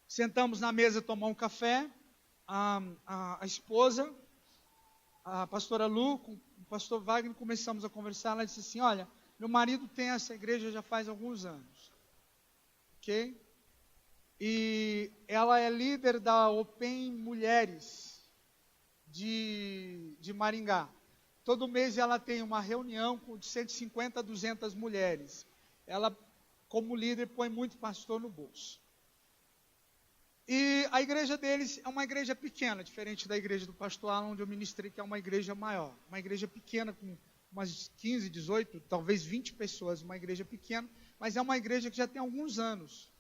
sentamos na mesa tomar um café, a esposa, a pastora Lu, com o pastor Wagner, começamos a conversar. Ela disse assim: olha, meu marido tem essa igreja já faz alguns anos, ok? E ela é líder da Open Mulheres de Maringá. Todo mês ela tem uma reunião de 150 a 200 mulheres. Ela, como líder, põe muito pastor no bolso. E a igreja deles é uma igreja pequena, diferente da igreja do pastor Alan, onde eu ministrei, que é uma igreja maior. Uma igreja pequena, com umas 15, 18, talvez 20 pessoas, uma igreja pequena, mas é uma igreja que já tem alguns anos.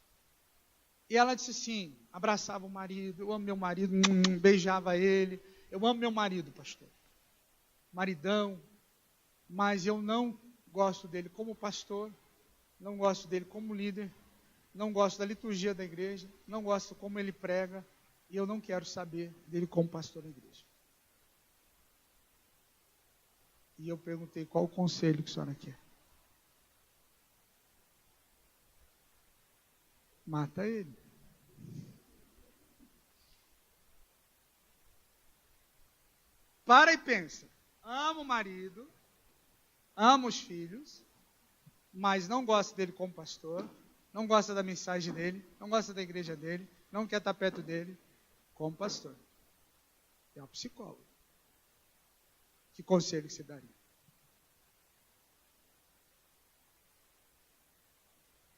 E ela disse assim, abraçava o marido: eu amo meu marido, beijava ele. Eu amo meu marido, pastor. Maridão, mas eu não gosto dele como pastor, não gosto dele como líder, não gosto da liturgia da igreja, não gosto como ele prega, e eu não quero saber dele como pastor da igreja. E eu perguntei: qual o conselho que a senhora quer? Mata ele. Para e pensa. Amo o marido, amo os filhos, mas não gosto dele como pastor, não gosta da mensagem dele, não gosta da igreja dele, não quer estar perto dele como pastor. É um psicólogo. Que conselho que você daria?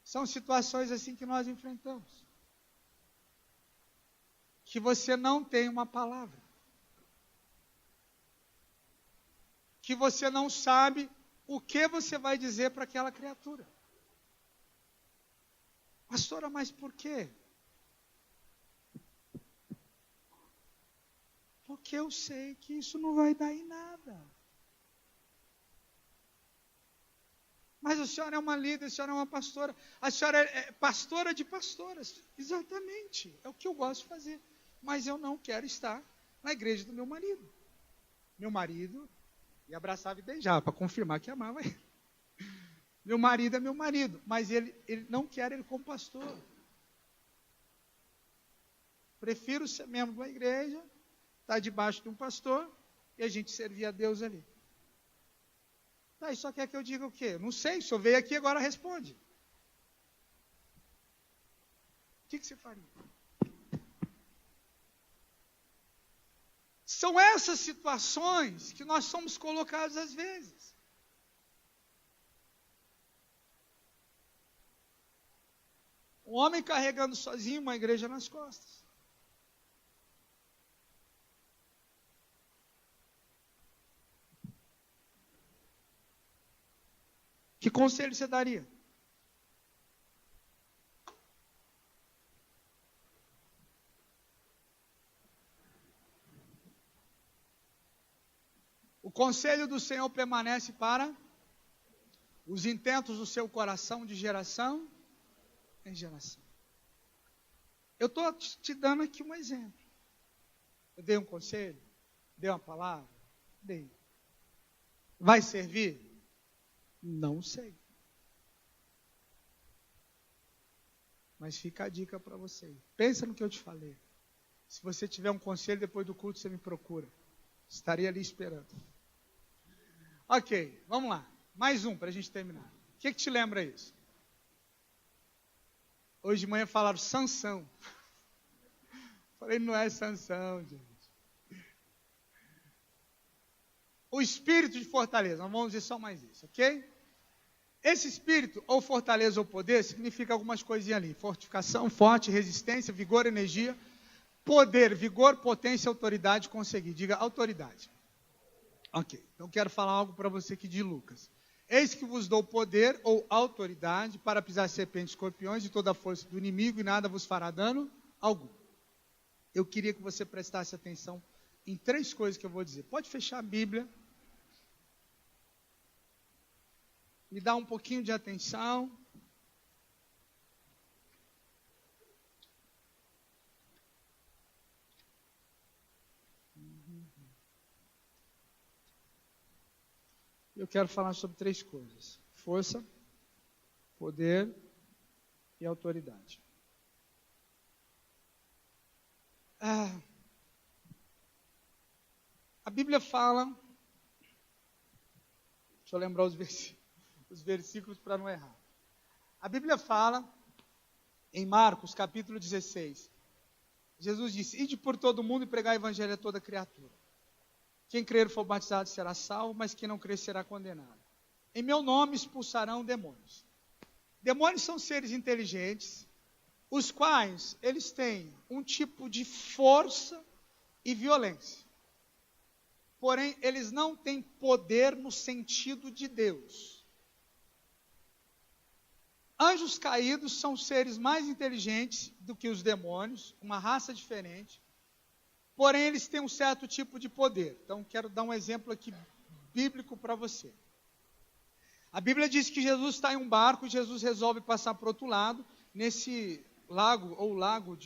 São situações assim que nós enfrentamos. Que você não tem uma palavra. Que você não sabe o que você vai dizer para aquela criatura. Pastora, mas por quê? Porque eu sei que isso não vai dar em nada. Mas a senhora é uma líder, a senhora é uma pastora. A senhora é pastora de pastoras. Exatamente, é o que eu gosto de fazer. Mas eu não quero estar na igreja do meu marido. Meu marido, e abraçava e beijava, para confirmar que amava ele. Meu marido é meu marido, mas ele não quer ele como pastor. Prefiro ser membro da igreja, estar debaixo de um pastor, e a gente servir a Deus ali. Tá, e só quer que eu diga o quê? Não sei, o senhor veio aqui agora responde. O que você faria? São essas situações que nós somos colocados às vezes. Um homem carregando sozinho uma igreja nas costas. Que conselho você daria? O conselho do Senhor permanece para os intentos do seu coração de geração em geração. Eu estou te dando aqui um exemplo. Eu dei um conselho? Dei uma palavra? Dei. Vai servir? Não sei. Mas fica a dica para você. Pensa no que eu te falei. Se você tiver um conselho depois do culto, você me procura. Estarei ali esperando. Ok, vamos lá. Mais um para a gente terminar. O que te lembra isso? Hoje de manhã falaram Sansão. Falei, não é Sansão, gente. O espírito de fortaleza. Nós vamos dizer só mais isso, ok? Esse espírito, ou fortaleza ou poder, significa algumas coisinhas ali. Fortificação, forte, resistência, vigor, energia, poder, vigor, potência, autoridade, conseguir. Diga autoridade. Ok, então quero falar algo para você aqui de Lucas. Eis que vos dou poder ou autoridade para pisar serpentes e escorpiões e toda a força do inimigo e nada vos fará dano algum. Eu queria que você prestasse atenção em 3 coisas que eu vou dizer. Pode fechar a Bíblia. Me dá um pouquinho de atenção. Eu quero falar sobre 3 coisas: força, poder e autoridade. A Bíblia fala, deixa eu lembrar os versículos para não errar. A Bíblia fala, em Marcos capítulo 16, Jesus disse: ide por todo mundo e pregar o evangelho a toda criatura. Quem crer e for batizado será salvo, mas quem não crer será condenado. Em meu nome expulsarão demônios. Demônios são seres inteligentes, os quais eles têm um tipo de força e violência. Porém, eles não têm poder no sentido de Deus. Anjos caídos são seres mais inteligentes do que os demônios, uma raça diferente. Porém, eles têm um certo tipo de poder. Então, quero dar um exemplo aqui bíblico para você. A Bíblia diz que Jesus está em um barco e Jesus resolve passar para o outro lado, nesse lago, ou lago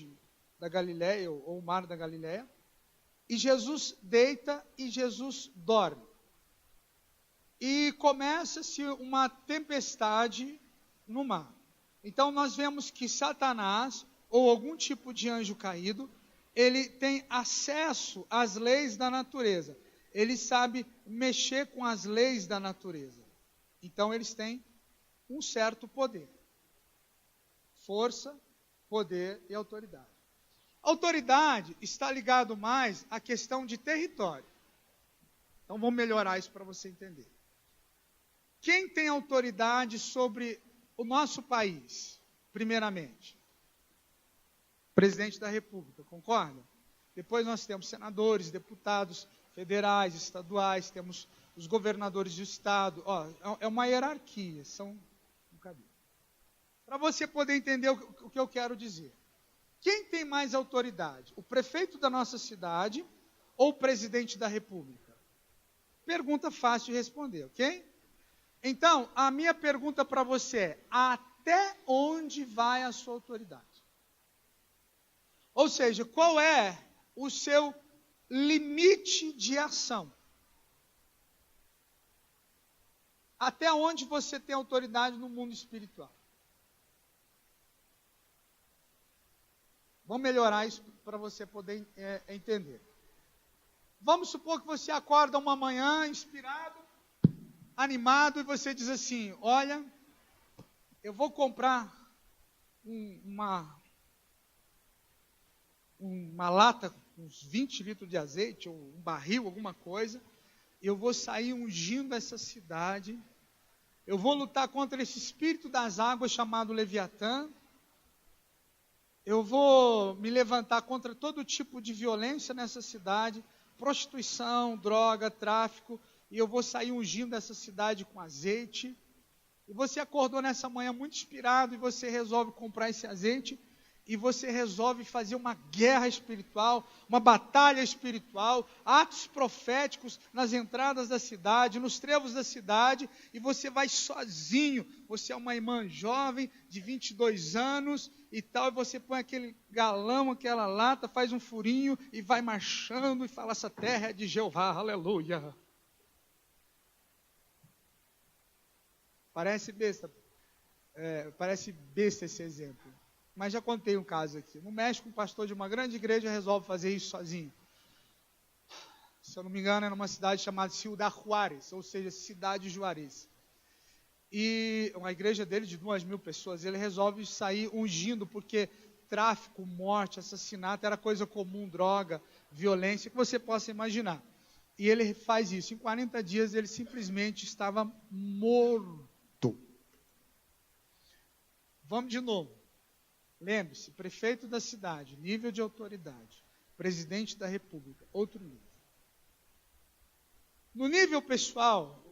da Galileia, ou o mar da Galileia. E Jesus deita e Jesus dorme. E começa-se uma tempestade no mar. Então nós vemos que Satanás, ou algum tipo de anjo caído, ele tem acesso às leis da natureza. Ele sabe mexer com as leis da natureza. Então eles têm um certo poder. Força, poder e autoridade. Autoridade está ligado mais à questão de território. Então vamos melhorar isso para você entender. Quem tem autoridade sobre o nosso país, primeiramente? Presidente da República, concorda? Depois nós temos senadores, deputados federais, estaduais, temos os governadores do estado. É uma hierarquia, são um caminho. Para você poder entender o que eu quero dizer. Quem tem mais autoridade? O prefeito da nossa cidade ou o presidente da República? Pergunta fácil de responder, ok? Então, a minha pergunta para você é: até onde vai a sua autoridade? Ou seja, qual é o seu limite de ação? Até onde você tem autoridade no mundo espiritual? Vamos melhorar isso para você poder entender. Vamos supor que você acorda uma manhã inspirado, animado, e você diz assim: olha, eu vou comprar uma lata, uns 20 litros de azeite, ou um barril, alguma coisa, eu vou sair ungindo essa cidade, eu vou lutar contra esse espírito das águas chamado Leviatã, eu vou me levantar contra todo tipo de violência nessa cidade, prostituição, droga, tráfico, e eu vou sair ungindo essa cidade com azeite. E você acordou nessa manhã muito inspirado e você resolve comprar esse azeite e você resolve fazer uma guerra espiritual, uma batalha espiritual, atos proféticos nas entradas da cidade, nos trevos da cidade, e você vai sozinho. Você é uma irmã jovem de 22 anos e tal, e você põe aquele galão, aquela lata, faz um furinho e vai marchando e fala: essa terra é de Jeová, aleluia. Parece besta esse exemplo. Mas já contei um caso aqui. No México, um pastor de uma grande igreja resolve fazer isso sozinho. Se eu não me engano, é numa cidade chamada Ciudad Juárez, ou seja, Cidade Juarez. E uma igreja dele de 2.000 pessoas, ele resolve sair ungindo, porque tráfico, morte, assassinato era coisa comum, droga, violência, que você possa imaginar. E ele faz isso. Em 40 dias, ele simplesmente estava morto. Vamos de novo. Lembre-se, prefeito da cidade, nível de autoridade. Presidente da República, outro nível. No nível pessoal,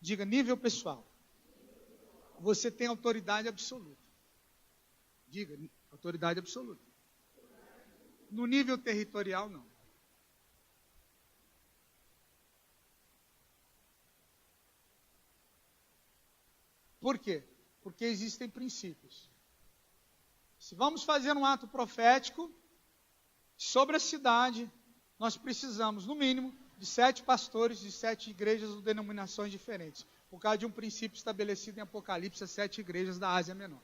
diga nível pessoal, você tem autoridade absoluta. Diga, autoridade absoluta. No nível territorial, não. Por quê? Porque existem princípios. Se vamos fazer um ato profético sobre a cidade, nós precisamos, no mínimo, de 7 pastores de 7 igrejas ou denominações diferentes, por causa de um princípio estabelecido em Apocalipse, as 7 igrejas da Ásia Menor.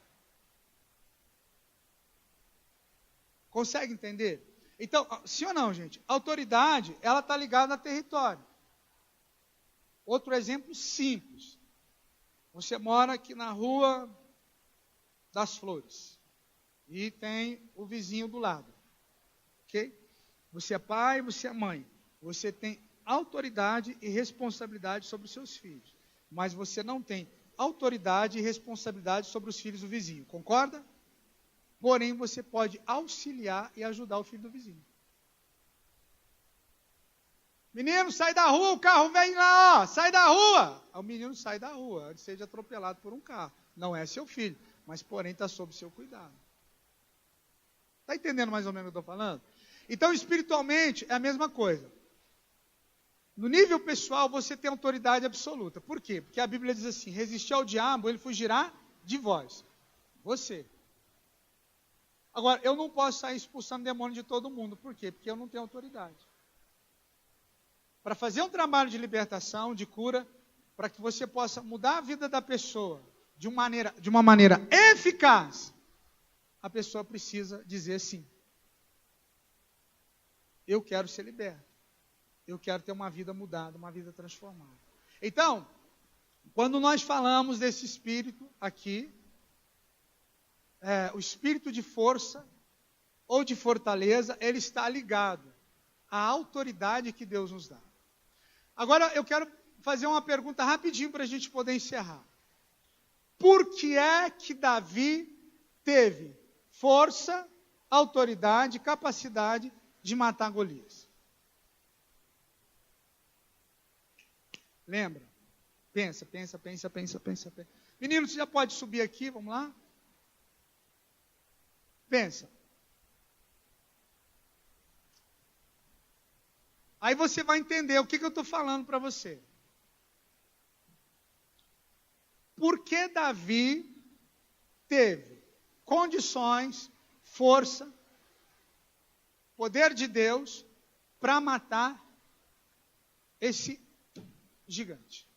Consegue entender? Então, sim ou não, gente? A autoridade, ela está ligada a território. Outro exemplo simples. Você mora aqui na Rua das Flores e tem o vizinho do lado, ok? Você é pai, você é mãe. Você tem autoridade e responsabilidade sobre os seus filhos, mas você não tem autoridade e responsabilidade sobre os filhos do vizinho, concorda? Porém, você pode auxiliar e ajudar o filho do vizinho. Menino, sai da rua, o carro vem lá, ó, sai da rua. O menino sai da rua, antes de seja atropelado por um carro. Não é seu filho, mas porém está sob seu cuidado. Está entendendo mais ou menos o que eu estou falando? Então, espiritualmente, é a mesma coisa. No nível pessoal, você tem autoridade absoluta. Por quê? Porque a Bíblia diz assim, resistir ao diabo, ele fugirá de vós. Você. Agora, eu não posso sair expulsando demônio de todo mundo. Por quê? Porque eu não tenho autoridade. Para fazer um trabalho de libertação, de cura, para que você possa mudar a vida da pessoa de uma maneira eficaz, a pessoa precisa dizer sim. Eu quero ser liberto. Eu quero ter uma vida mudada, uma vida transformada. Então, quando nós falamos desse espírito aqui, o espírito de força ou de fortaleza, ele está ligado à autoridade que Deus nos dá. Agora, eu quero fazer uma pergunta rapidinho para a gente poder encerrar. Por que é que Davi teve força, autoridade, capacidade de matar Golias? Lembra? Pensa. Menino, você já pode subir aqui, vamos lá? Pensa. Aí você vai entender o que eu estou falando para você. Por que Davi teve condições, força, poder de Deus para matar esse gigante?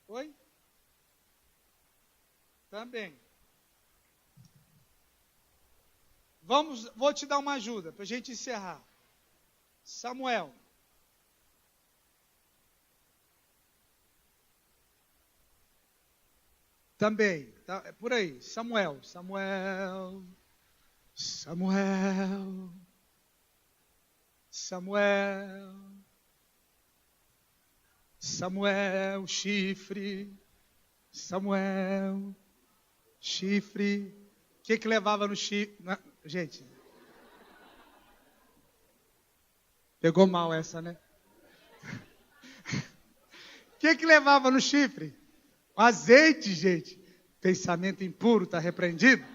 Oi? Também. Vou te dar uma ajuda para a gente encerrar. Samuel. Também, tá, é por aí. Samuel. Chifre. O que levava no chifre? Gente, pegou mal essa, né? O que levava no chifre? Azeite, gente. Pensamento impuro está repreendido. O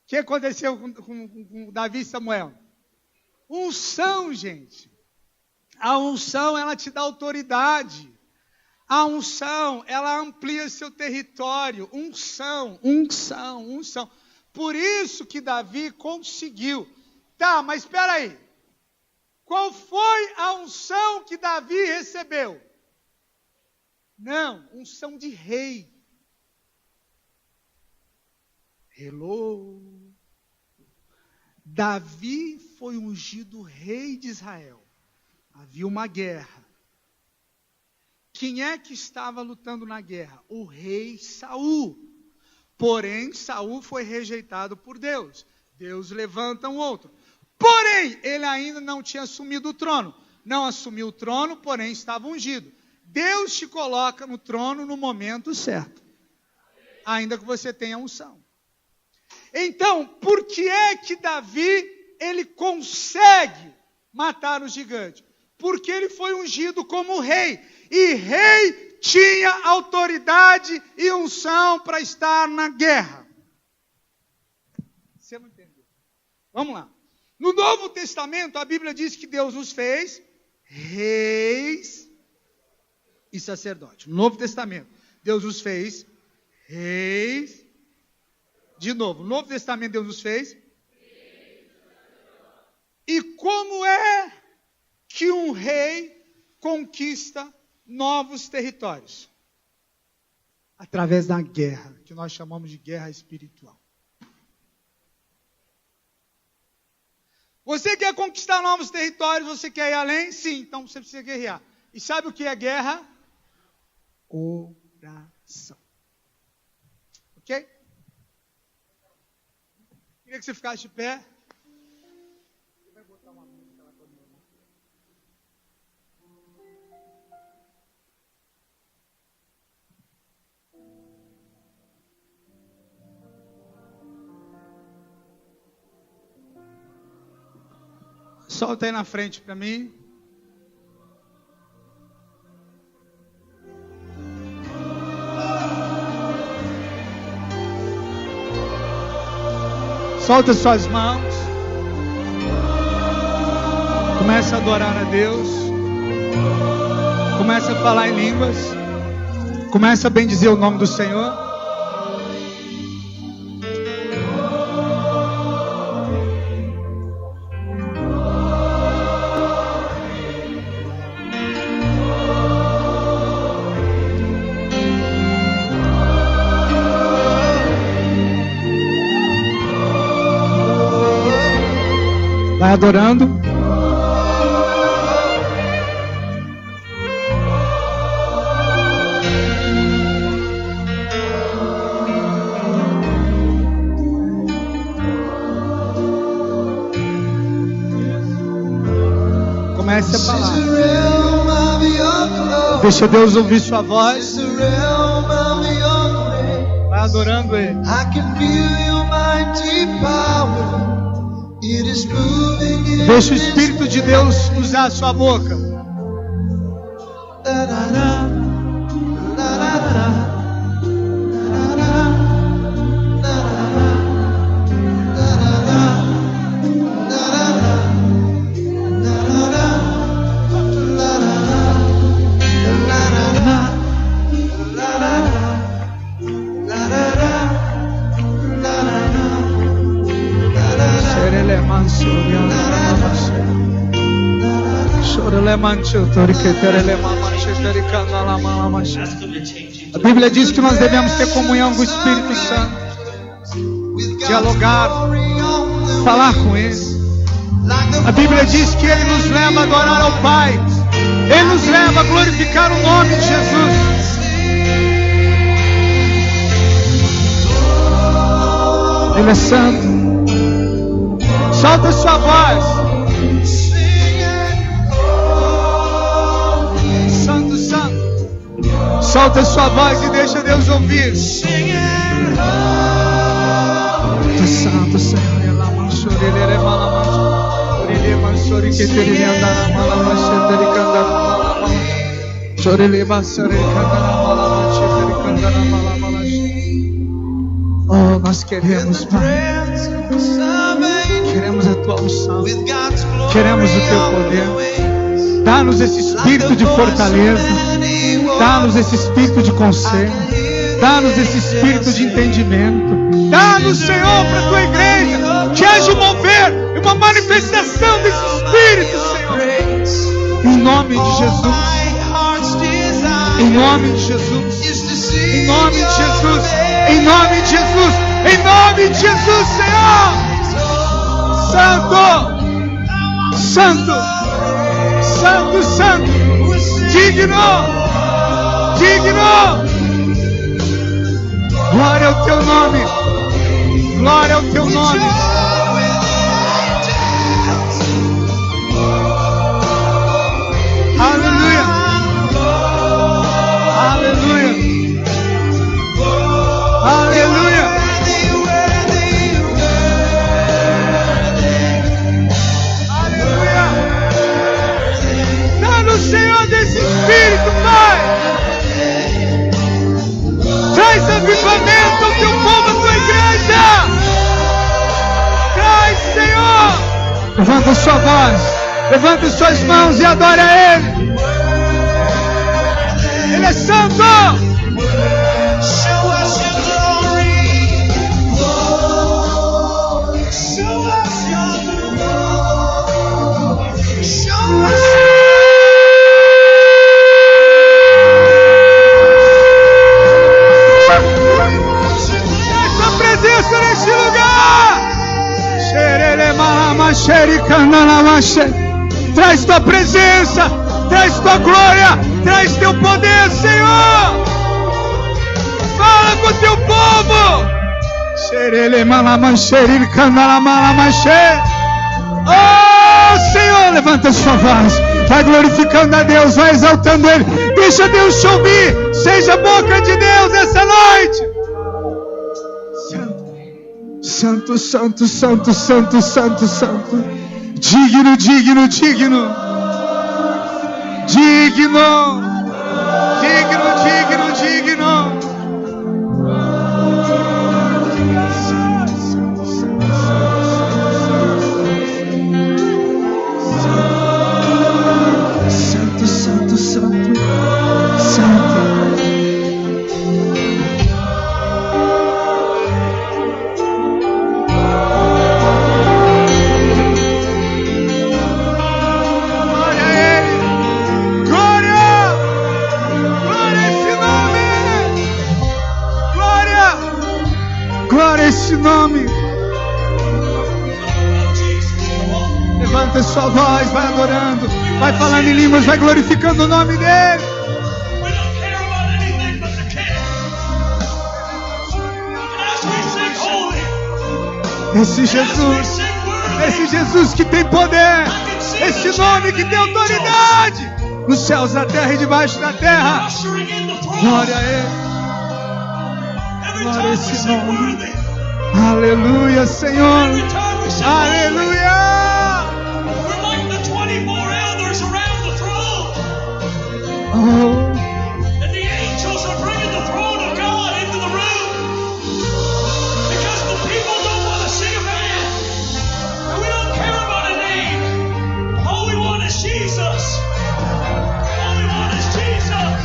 que aconteceu com Davi e Samuel? Unção, gente. A unção, ela te dá autoridade. A unção, ela amplia seu território. Unção. Por isso que Davi conseguiu. Tá, mas espera aí. Qual foi a unção que Davi recebeu? Não, unção de rei. Hello. Davi foi ungido rei de Israel. Havia uma guerra. Quem é que estava lutando na guerra? O rei Saul. Porém, Saul foi rejeitado por Deus. Deus levanta um outro. Porém, ele ainda não tinha assumido o trono. Não assumiu o trono, porém estava ungido. Deus te coloca no trono no momento certo. Ainda que você tenha unção. Então, por que é que Davi, ele consegue matar o gigante? Porque ele foi ungido como rei. E rei tinha autoridade e unção para estar na guerra. Você não entendeu? Vamos lá. No Novo Testamento, a Bíblia diz que Deus nos fez reis e sacerdotes. No Novo Testamento, Deus nos fez reis De novo, o Novo Testamento Deus nos fez. E como é que um rei conquista novos territórios? Através da guerra, que nós chamamos de guerra espiritual. Você quer conquistar novos territórios? Você quer ir além? Sim, então você precisa guerrear. E sabe o que é guerra? Oração. Ok? Queria que você ficasse de pé. Solta aí na frente para mim. Solta suas mãos. Começa a adorar a Deus. Começa a falar em línguas. Começa a bendizer o nome do Senhor. Vai adorando. Comece a falar. Deixa Deus ouvir sua voz. Vai adorando Ele. Deixa o Espírito de Deus usar a sua boca. A Bíblia diz que nós devemos ter comunhão com o Espírito Santo, dialogar, falar com Ele. A Bíblia diz que Ele nos leva a adorar ao Pai, Ele nos leva a glorificar o nome de Jesus. Ele é santo. Solta sua voz. Santo, santo. Solta sua voz e deixa Deus ouvir. Santo, Senhor. Oh, nós queremos, Pai. Queremos a tua unção. Queremos o teu poder. Dá-nos esse espírito de fortaleza. Dá-nos esse espírito de conselho. Dá-nos esse espírito de entendimento. Dá-nos, Senhor, para a tua igreja. Que haja um mover e uma manifestação desse espírito, Senhor. Em nome de Jesus. Em nome de Jesus. Em nome de Jesus. Em nome de Jesus. Em nome de Jesus, Senhor. Santo. Santo. Santo, santo. Digno. Digno. Glória ao teu nome. Glória ao teu nome. Aleluia. Aleluia. Aleluia. Aleluia. Dá-nos, Senhor, desse Espírito, Pai. Traz avivamento ao teu povo, à tua igreja. Traz, Senhor. Levanta sua voz. Levanta suas mãos e adora a Ele. Ele é santo. Show us your glory. Traz tua presença, traz tua glória, traz teu poder, Senhor. Fala com o teu povo. Oh, Senhor, levanta sua voz, vai glorificando a Deus, vai exaltando Ele. Deixa Deus te ouvir. Seja a boca de Deus essa noite. Santo, santo, santo, santo, santo, santo. Digno, digno, digno. Digno. Digno, digno, digno. Santo, santo, santo, santo. Esse nome. Levanta sua voz, vai adorando, vai falando em línguas, vai glorificando o nome dele. Esse Jesus que tem poder, esse nome que tem autoridade nos céus, na terra e debaixo da terra. Glória a Ele. Glória a esse nome. Aleluia, Senhor. Aleluia. Oh. And the angels are bringing the throne of God into the room because the people don't want to see a man, and we don't care about a name. All we want is Jesus. All we want is Jesus.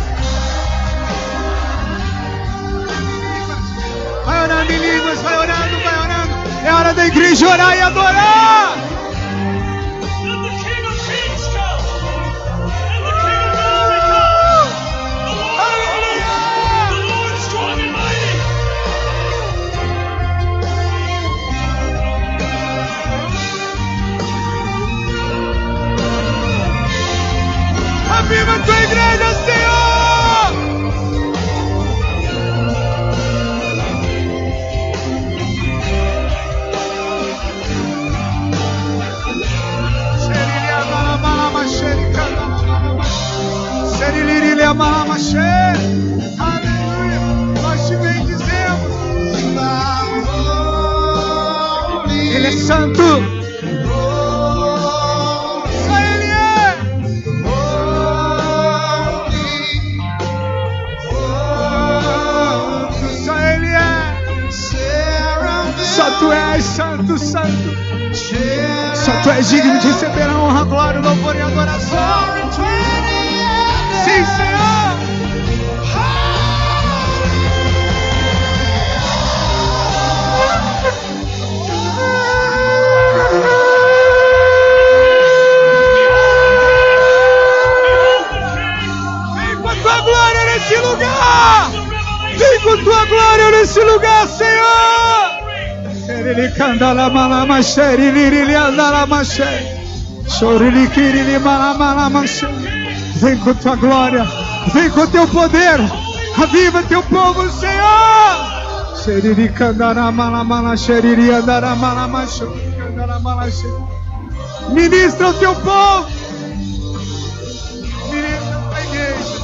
Vai orando em línguas, vai orando, vai orando. É hora da igreja orar e adorar. Aviva a tua igreja, Senhor! Aleluia! Nós te bendizemos. Ele é santo. Tu és santo, santo. Só tu és digno de receber a honra, a glória, o louvor e a adoração. Sim, Senhor. Vem com a tua glória nesse lugar. Vem com a tua glória nesse lugar, Senhor. Vem com tua glória, vem com teu poder, aviva teu povo, Senhor. Ministra o teu povo, ministra a tua igreja,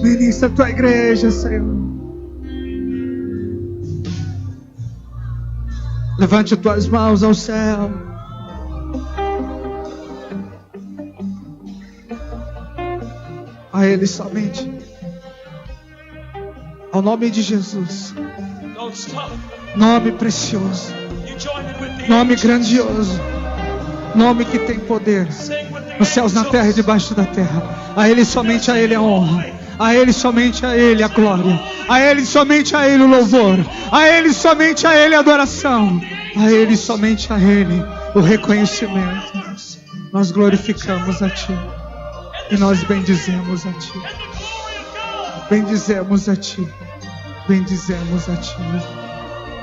ministra a tua igreja, Senhor. Levante tuas mãos ao céu. A Ele somente. Ao nome de Jesus. Nome precioso. Nome grandioso. Nome que tem poder. Nos céus, na terra e debaixo da terra. A Ele somente, a Ele a honra. A Ele somente, a Ele a glória. A Ele somente, a Ele o louvor. A Ele somente, a Ele a adoração. A Ele somente, a Ele o reconhecimento. Nós glorificamos a Ti e nós bendizemos a Ti. Bendizemos a Ti. Bendizemos a Ti.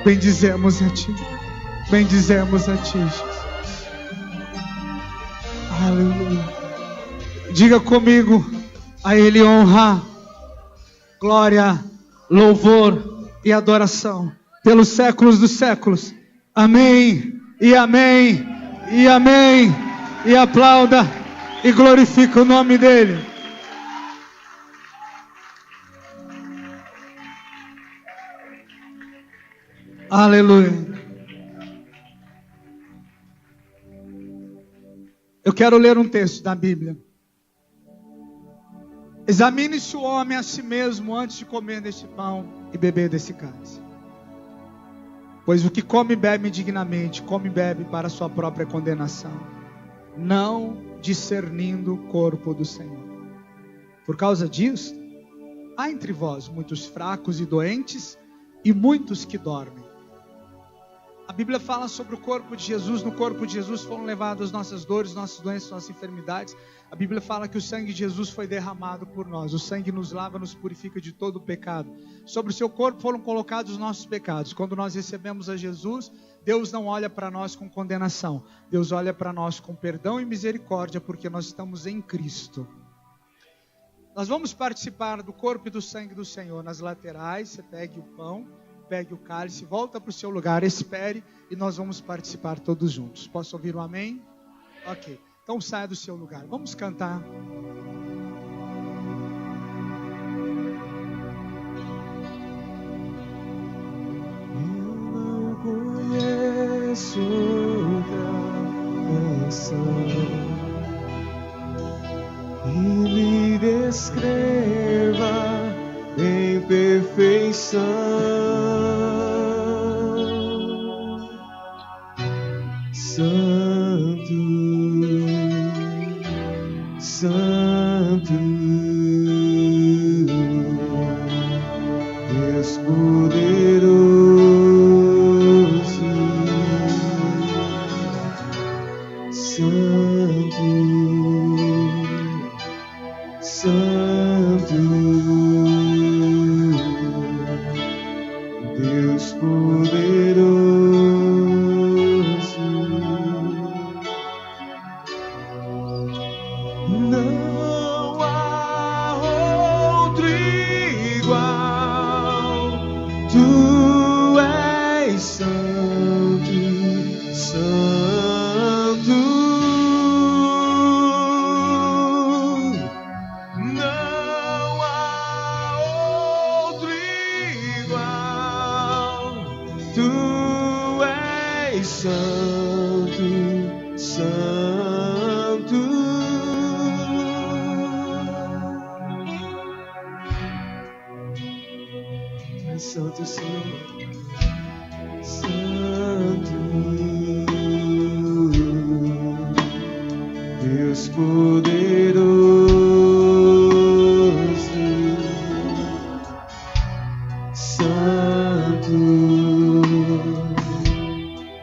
Bendizemos a Ti. Bendizemos a Ti, Jesus. Aleluia. Diga comigo: a Ele honra, glória, louvor e adoração pelos séculos dos séculos. Amém, e amém, e amém. E aplauda e glorifica o nome dEle. Aleluia. Eu quero ler um texto da Bíblia. Examine-se o homem a si mesmo antes de comer deste pão e beber desse cálice. Pois o que come e bebe indignamente, come e bebe para a sua própria condenação, não discernindo o corpo do Senhor. Por causa disso, há entre vós muitos fracos e doentes e muitos que dormem. A Bíblia fala sobre o corpo de Jesus. No corpo de Jesus foram levadas nossas dores, nossas doenças, nossas enfermidades. A Bíblia fala que o sangue de Jesus foi derramado por nós. O sangue nos lava, nos purifica de todo o pecado. Sobre o seu corpo foram colocados os nossos pecados. Quando nós recebemos a Jesus, Deus não olha para nós com condenação. Deus olha para nós com perdão e misericórdia, porque nós estamos em Cristo. Nós vamos participar do corpo e do sangue do Senhor. Nas laterais, você pegue o pão, pegue o cálice, volta para o seu lugar, espere e nós vamos participar todos juntos. Posso ouvir um amém? Ok, então saia do seu lugar, vamos cantar. Eu não conheço outra canção que me descreva em perfeição. Santo, Santo, Deus poderoso, Santo, Santo, Deus poderoso. Não há outro igual. Tu és santo, santo. Não há outro igual. Tu és santo, santo. Santo Senhor, Santo, Deus poderoso, Santo,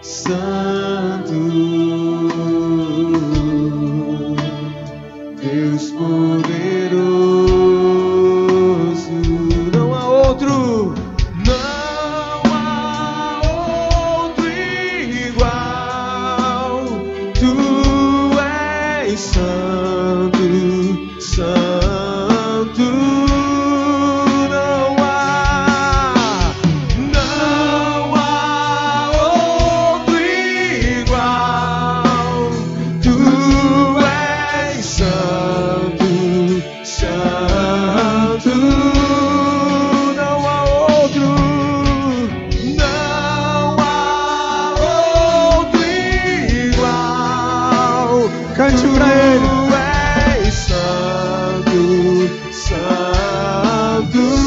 Santo, Deus poderoso. Não há outro. Santo, Santo, não há outro igual. Tu és santo, santo, não há outro igual. Cante pra Ele.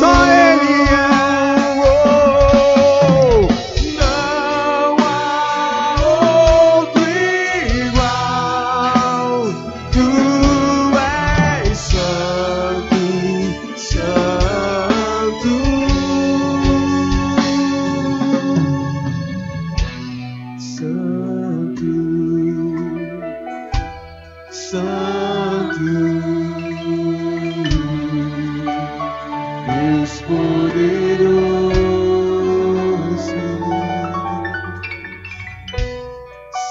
Só Ele é. Não há outro igual. Tu és santo, santo, santo, Deus poderoso,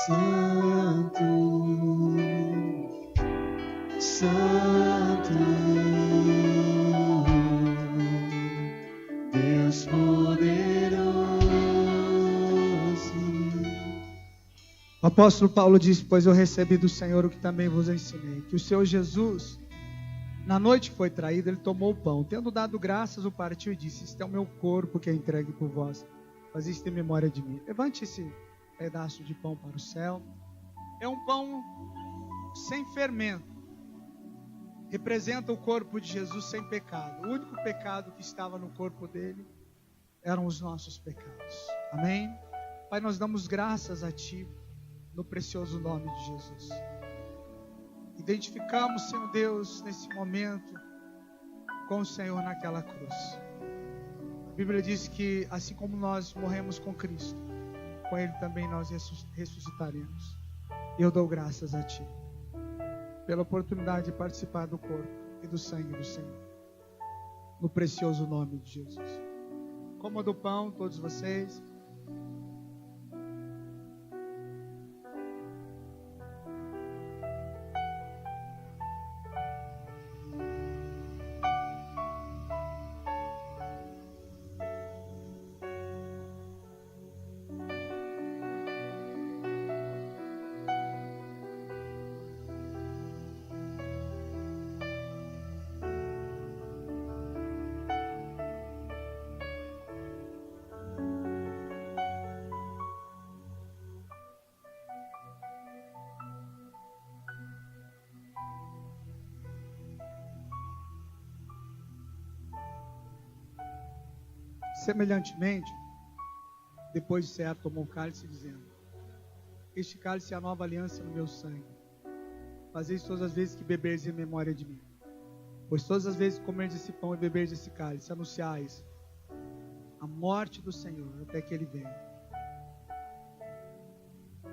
Santo, apóstolo Paulo diz: pois eu recebi do Senhor o que também vos ensinei, que o Senhor Jesus, na noite que foi traído, ele tomou o pão, tendo dado graças, o partiu e disse: este é o meu corpo que é entregue por vós, fazei isto em memória de mim. Levante esse pedaço de pão para o céu. É um pão sem fermento, representa o corpo de Jesus sem pecado. O único pecado que estava no corpo dele eram os nossos pecados. Amém? Pai, nós damos graças a Ti, no precioso nome de Jesus. Identificamos, Senhor Deus, nesse momento, com o Senhor naquela cruz. A Bíblia diz que, assim como nós morremos com Cristo, com Ele também nós ressuscitaremos. E eu dou graças a Ti, pela oportunidade de participar do corpo e do sangue do Senhor, no precioso nome de Jesus. Coma do pão, todos vocês. Semelhantemente, depois de cear, tomou o cálice, dizendo: este cálice é a nova aliança no meu sangue. Fazeis todas as vezes que beberdes em memória de mim. Pois todas as vezes que comerdes esse pão e beberdes esse cálice, anunciais a morte do Senhor até que Ele venha.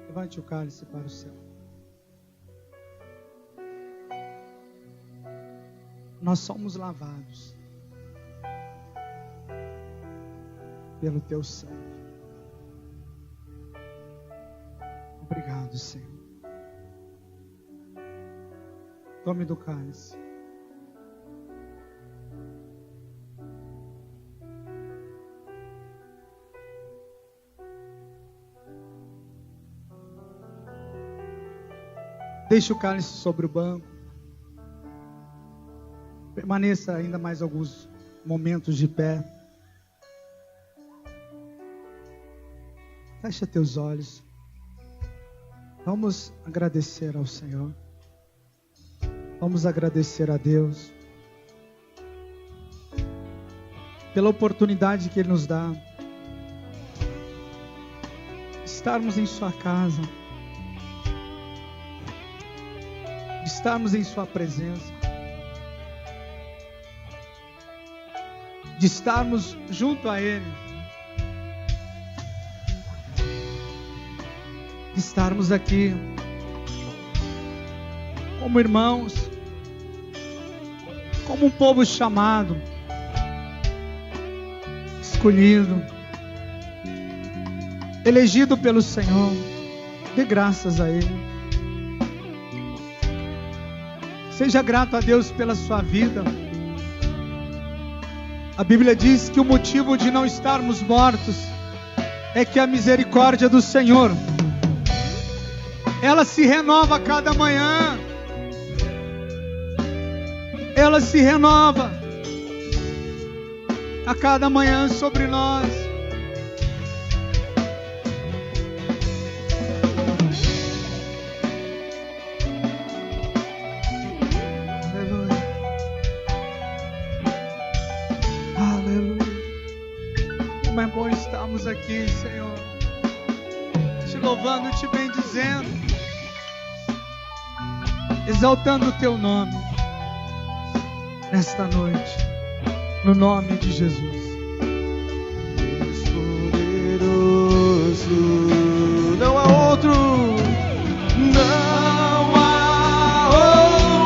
Levante o cálice para o céu. Nós somos lavados pelo Teu sangue. Obrigado, Senhor. Tome do cálice. Deixe o cálice sobre o banco. Permaneça ainda mais alguns momentos de pé. Fecha teus olhos. Vamos agradecer ao Senhor. Vamos agradecer a Deus pela oportunidade que Ele nos dá de estarmos em Sua casa, de estarmos em Sua presença, de estarmos junto a Ele, de estarmos aqui como irmãos, como um povo chamado, escolhido, elegido pelo Senhor. Dê graças a Ele. Seja grato a Deus pela sua vida. A Bíblia diz que o motivo de não estarmos mortos é que a misericórdia do Senhor, ela se renova a cada manhã. Ela se renova a cada manhã sobre nós. Aleluia. Aleluia. Como é bom estarmos aqui, Senhor, te louvando, te bendizendo, exaltando o Teu nome nesta noite, no nome de Jesus. Poderoso, não há outro, não há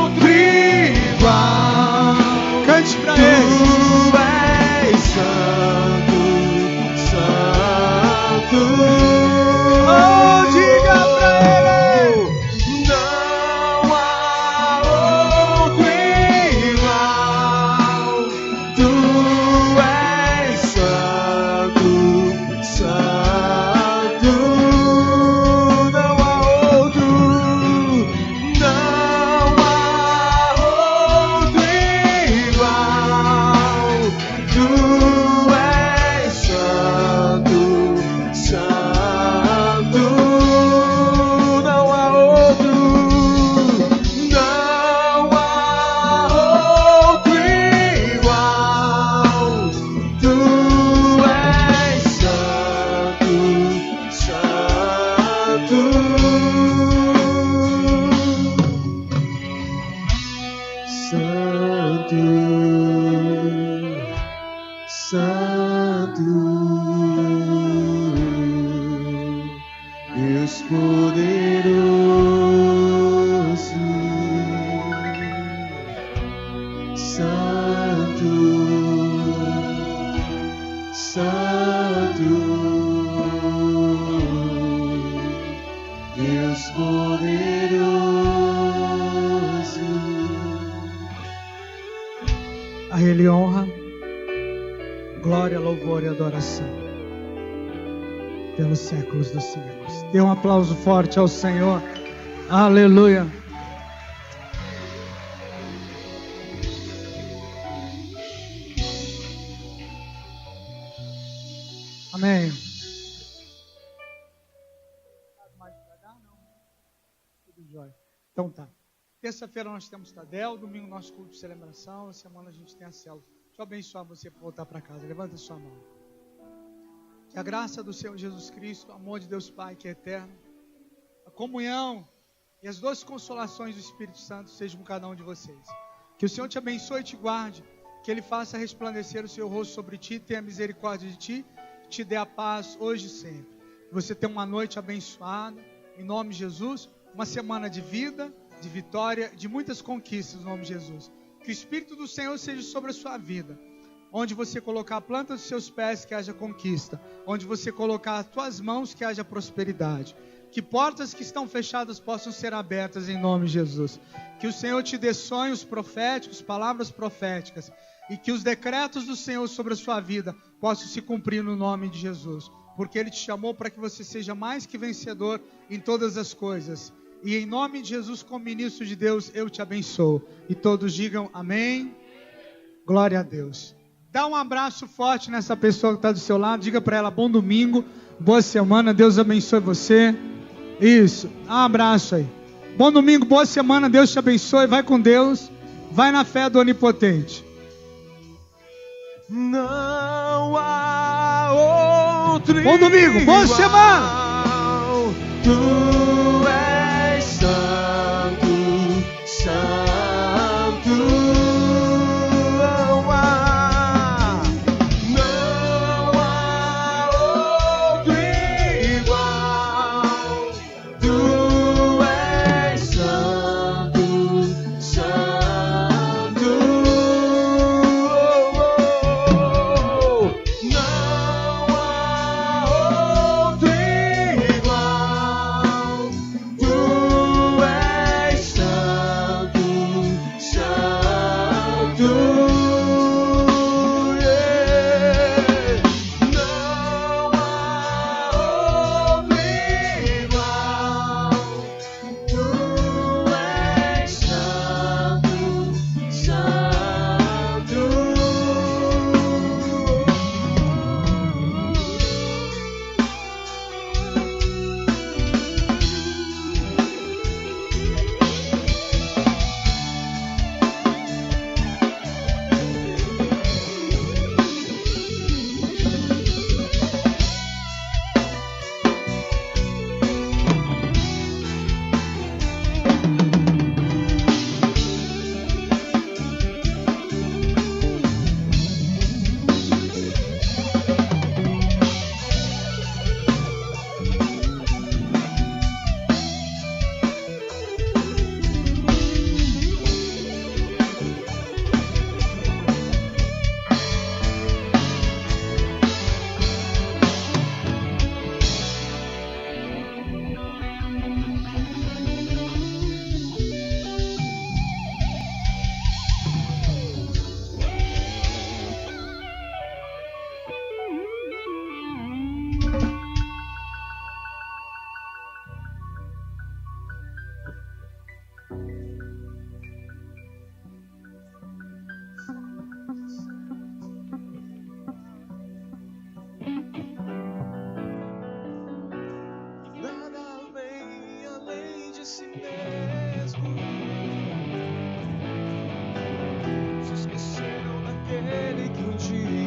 outro igual. Cante pra Ele. Tu és santo, santo. Oh, diga pra Ele. Não há outro igual. Tu és santo, santo. Não há Santo, Deus poderoso, Santo, Santo, Deus poderoso. A Ele honra, glória, louvor e adoração pelos séculos dos séculos. Dê um aplauso forte ao Senhor. Aleluia. Amém. Então tá. Terça-feira nós temos Tadel, domingo nosso culto de celebração, na semana a gente tem a célula. Deixa eu abençoar você para voltar para casa. Levanta a sua mão. Que a graça do Senhor Jesus Cristo, o amor de Deus Pai que é eterno, a comunhão e as doces consolações do Espírito Santo sejam com cada um de vocês. Que o Senhor te abençoe e te guarde, que Ele faça resplandecer o seu rosto sobre ti, tenha misericórdia de ti, te dê a paz hoje e sempre. Que você tenha uma noite abençoada, em nome de Jesus, uma semana de vida, de vitória, de muitas conquistas, em nome de Jesus. Que o Espírito do Senhor seja sobre a sua vida. Onde você colocar a planta dos seus pés, que haja conquista. Onde você colocar as tuas mãos, que haja prosperidade. Que portas que estão fechadas possam ser abertas em nome de Jesus. Que o Senhor te dê sonhos proféticos, palavras proféticas. E que os decretos do Senhor sobre a sua vida possam se cumprir no nome de Jesus. Porque Ele te chamou para que você seja mais que vencedor em todas as coisas. E em nome de Jesus, como ministro de Deus, eu te abençoo. E todos digam amém. Glória a Deus. Dá um abraço forte nessa pessoa que está do seu lado. Diga para ela, bom domingo, boa semana, Deus abençoe você. Isso, dá um abraço aí. Bom domingo, boa semana, Deus te abençoe. Vai com Deus, vai na fé do Onipotente. Não há outro bom domingo, boa semana. Tu és santo, santo. Não há outro igual. Tu és santo, santo. Não há outro igual. Tu és santo, santo. Não há outro igual. Tu és santo, santo. Nada vem além de si mesmo. Se esqueceram daquele que um dia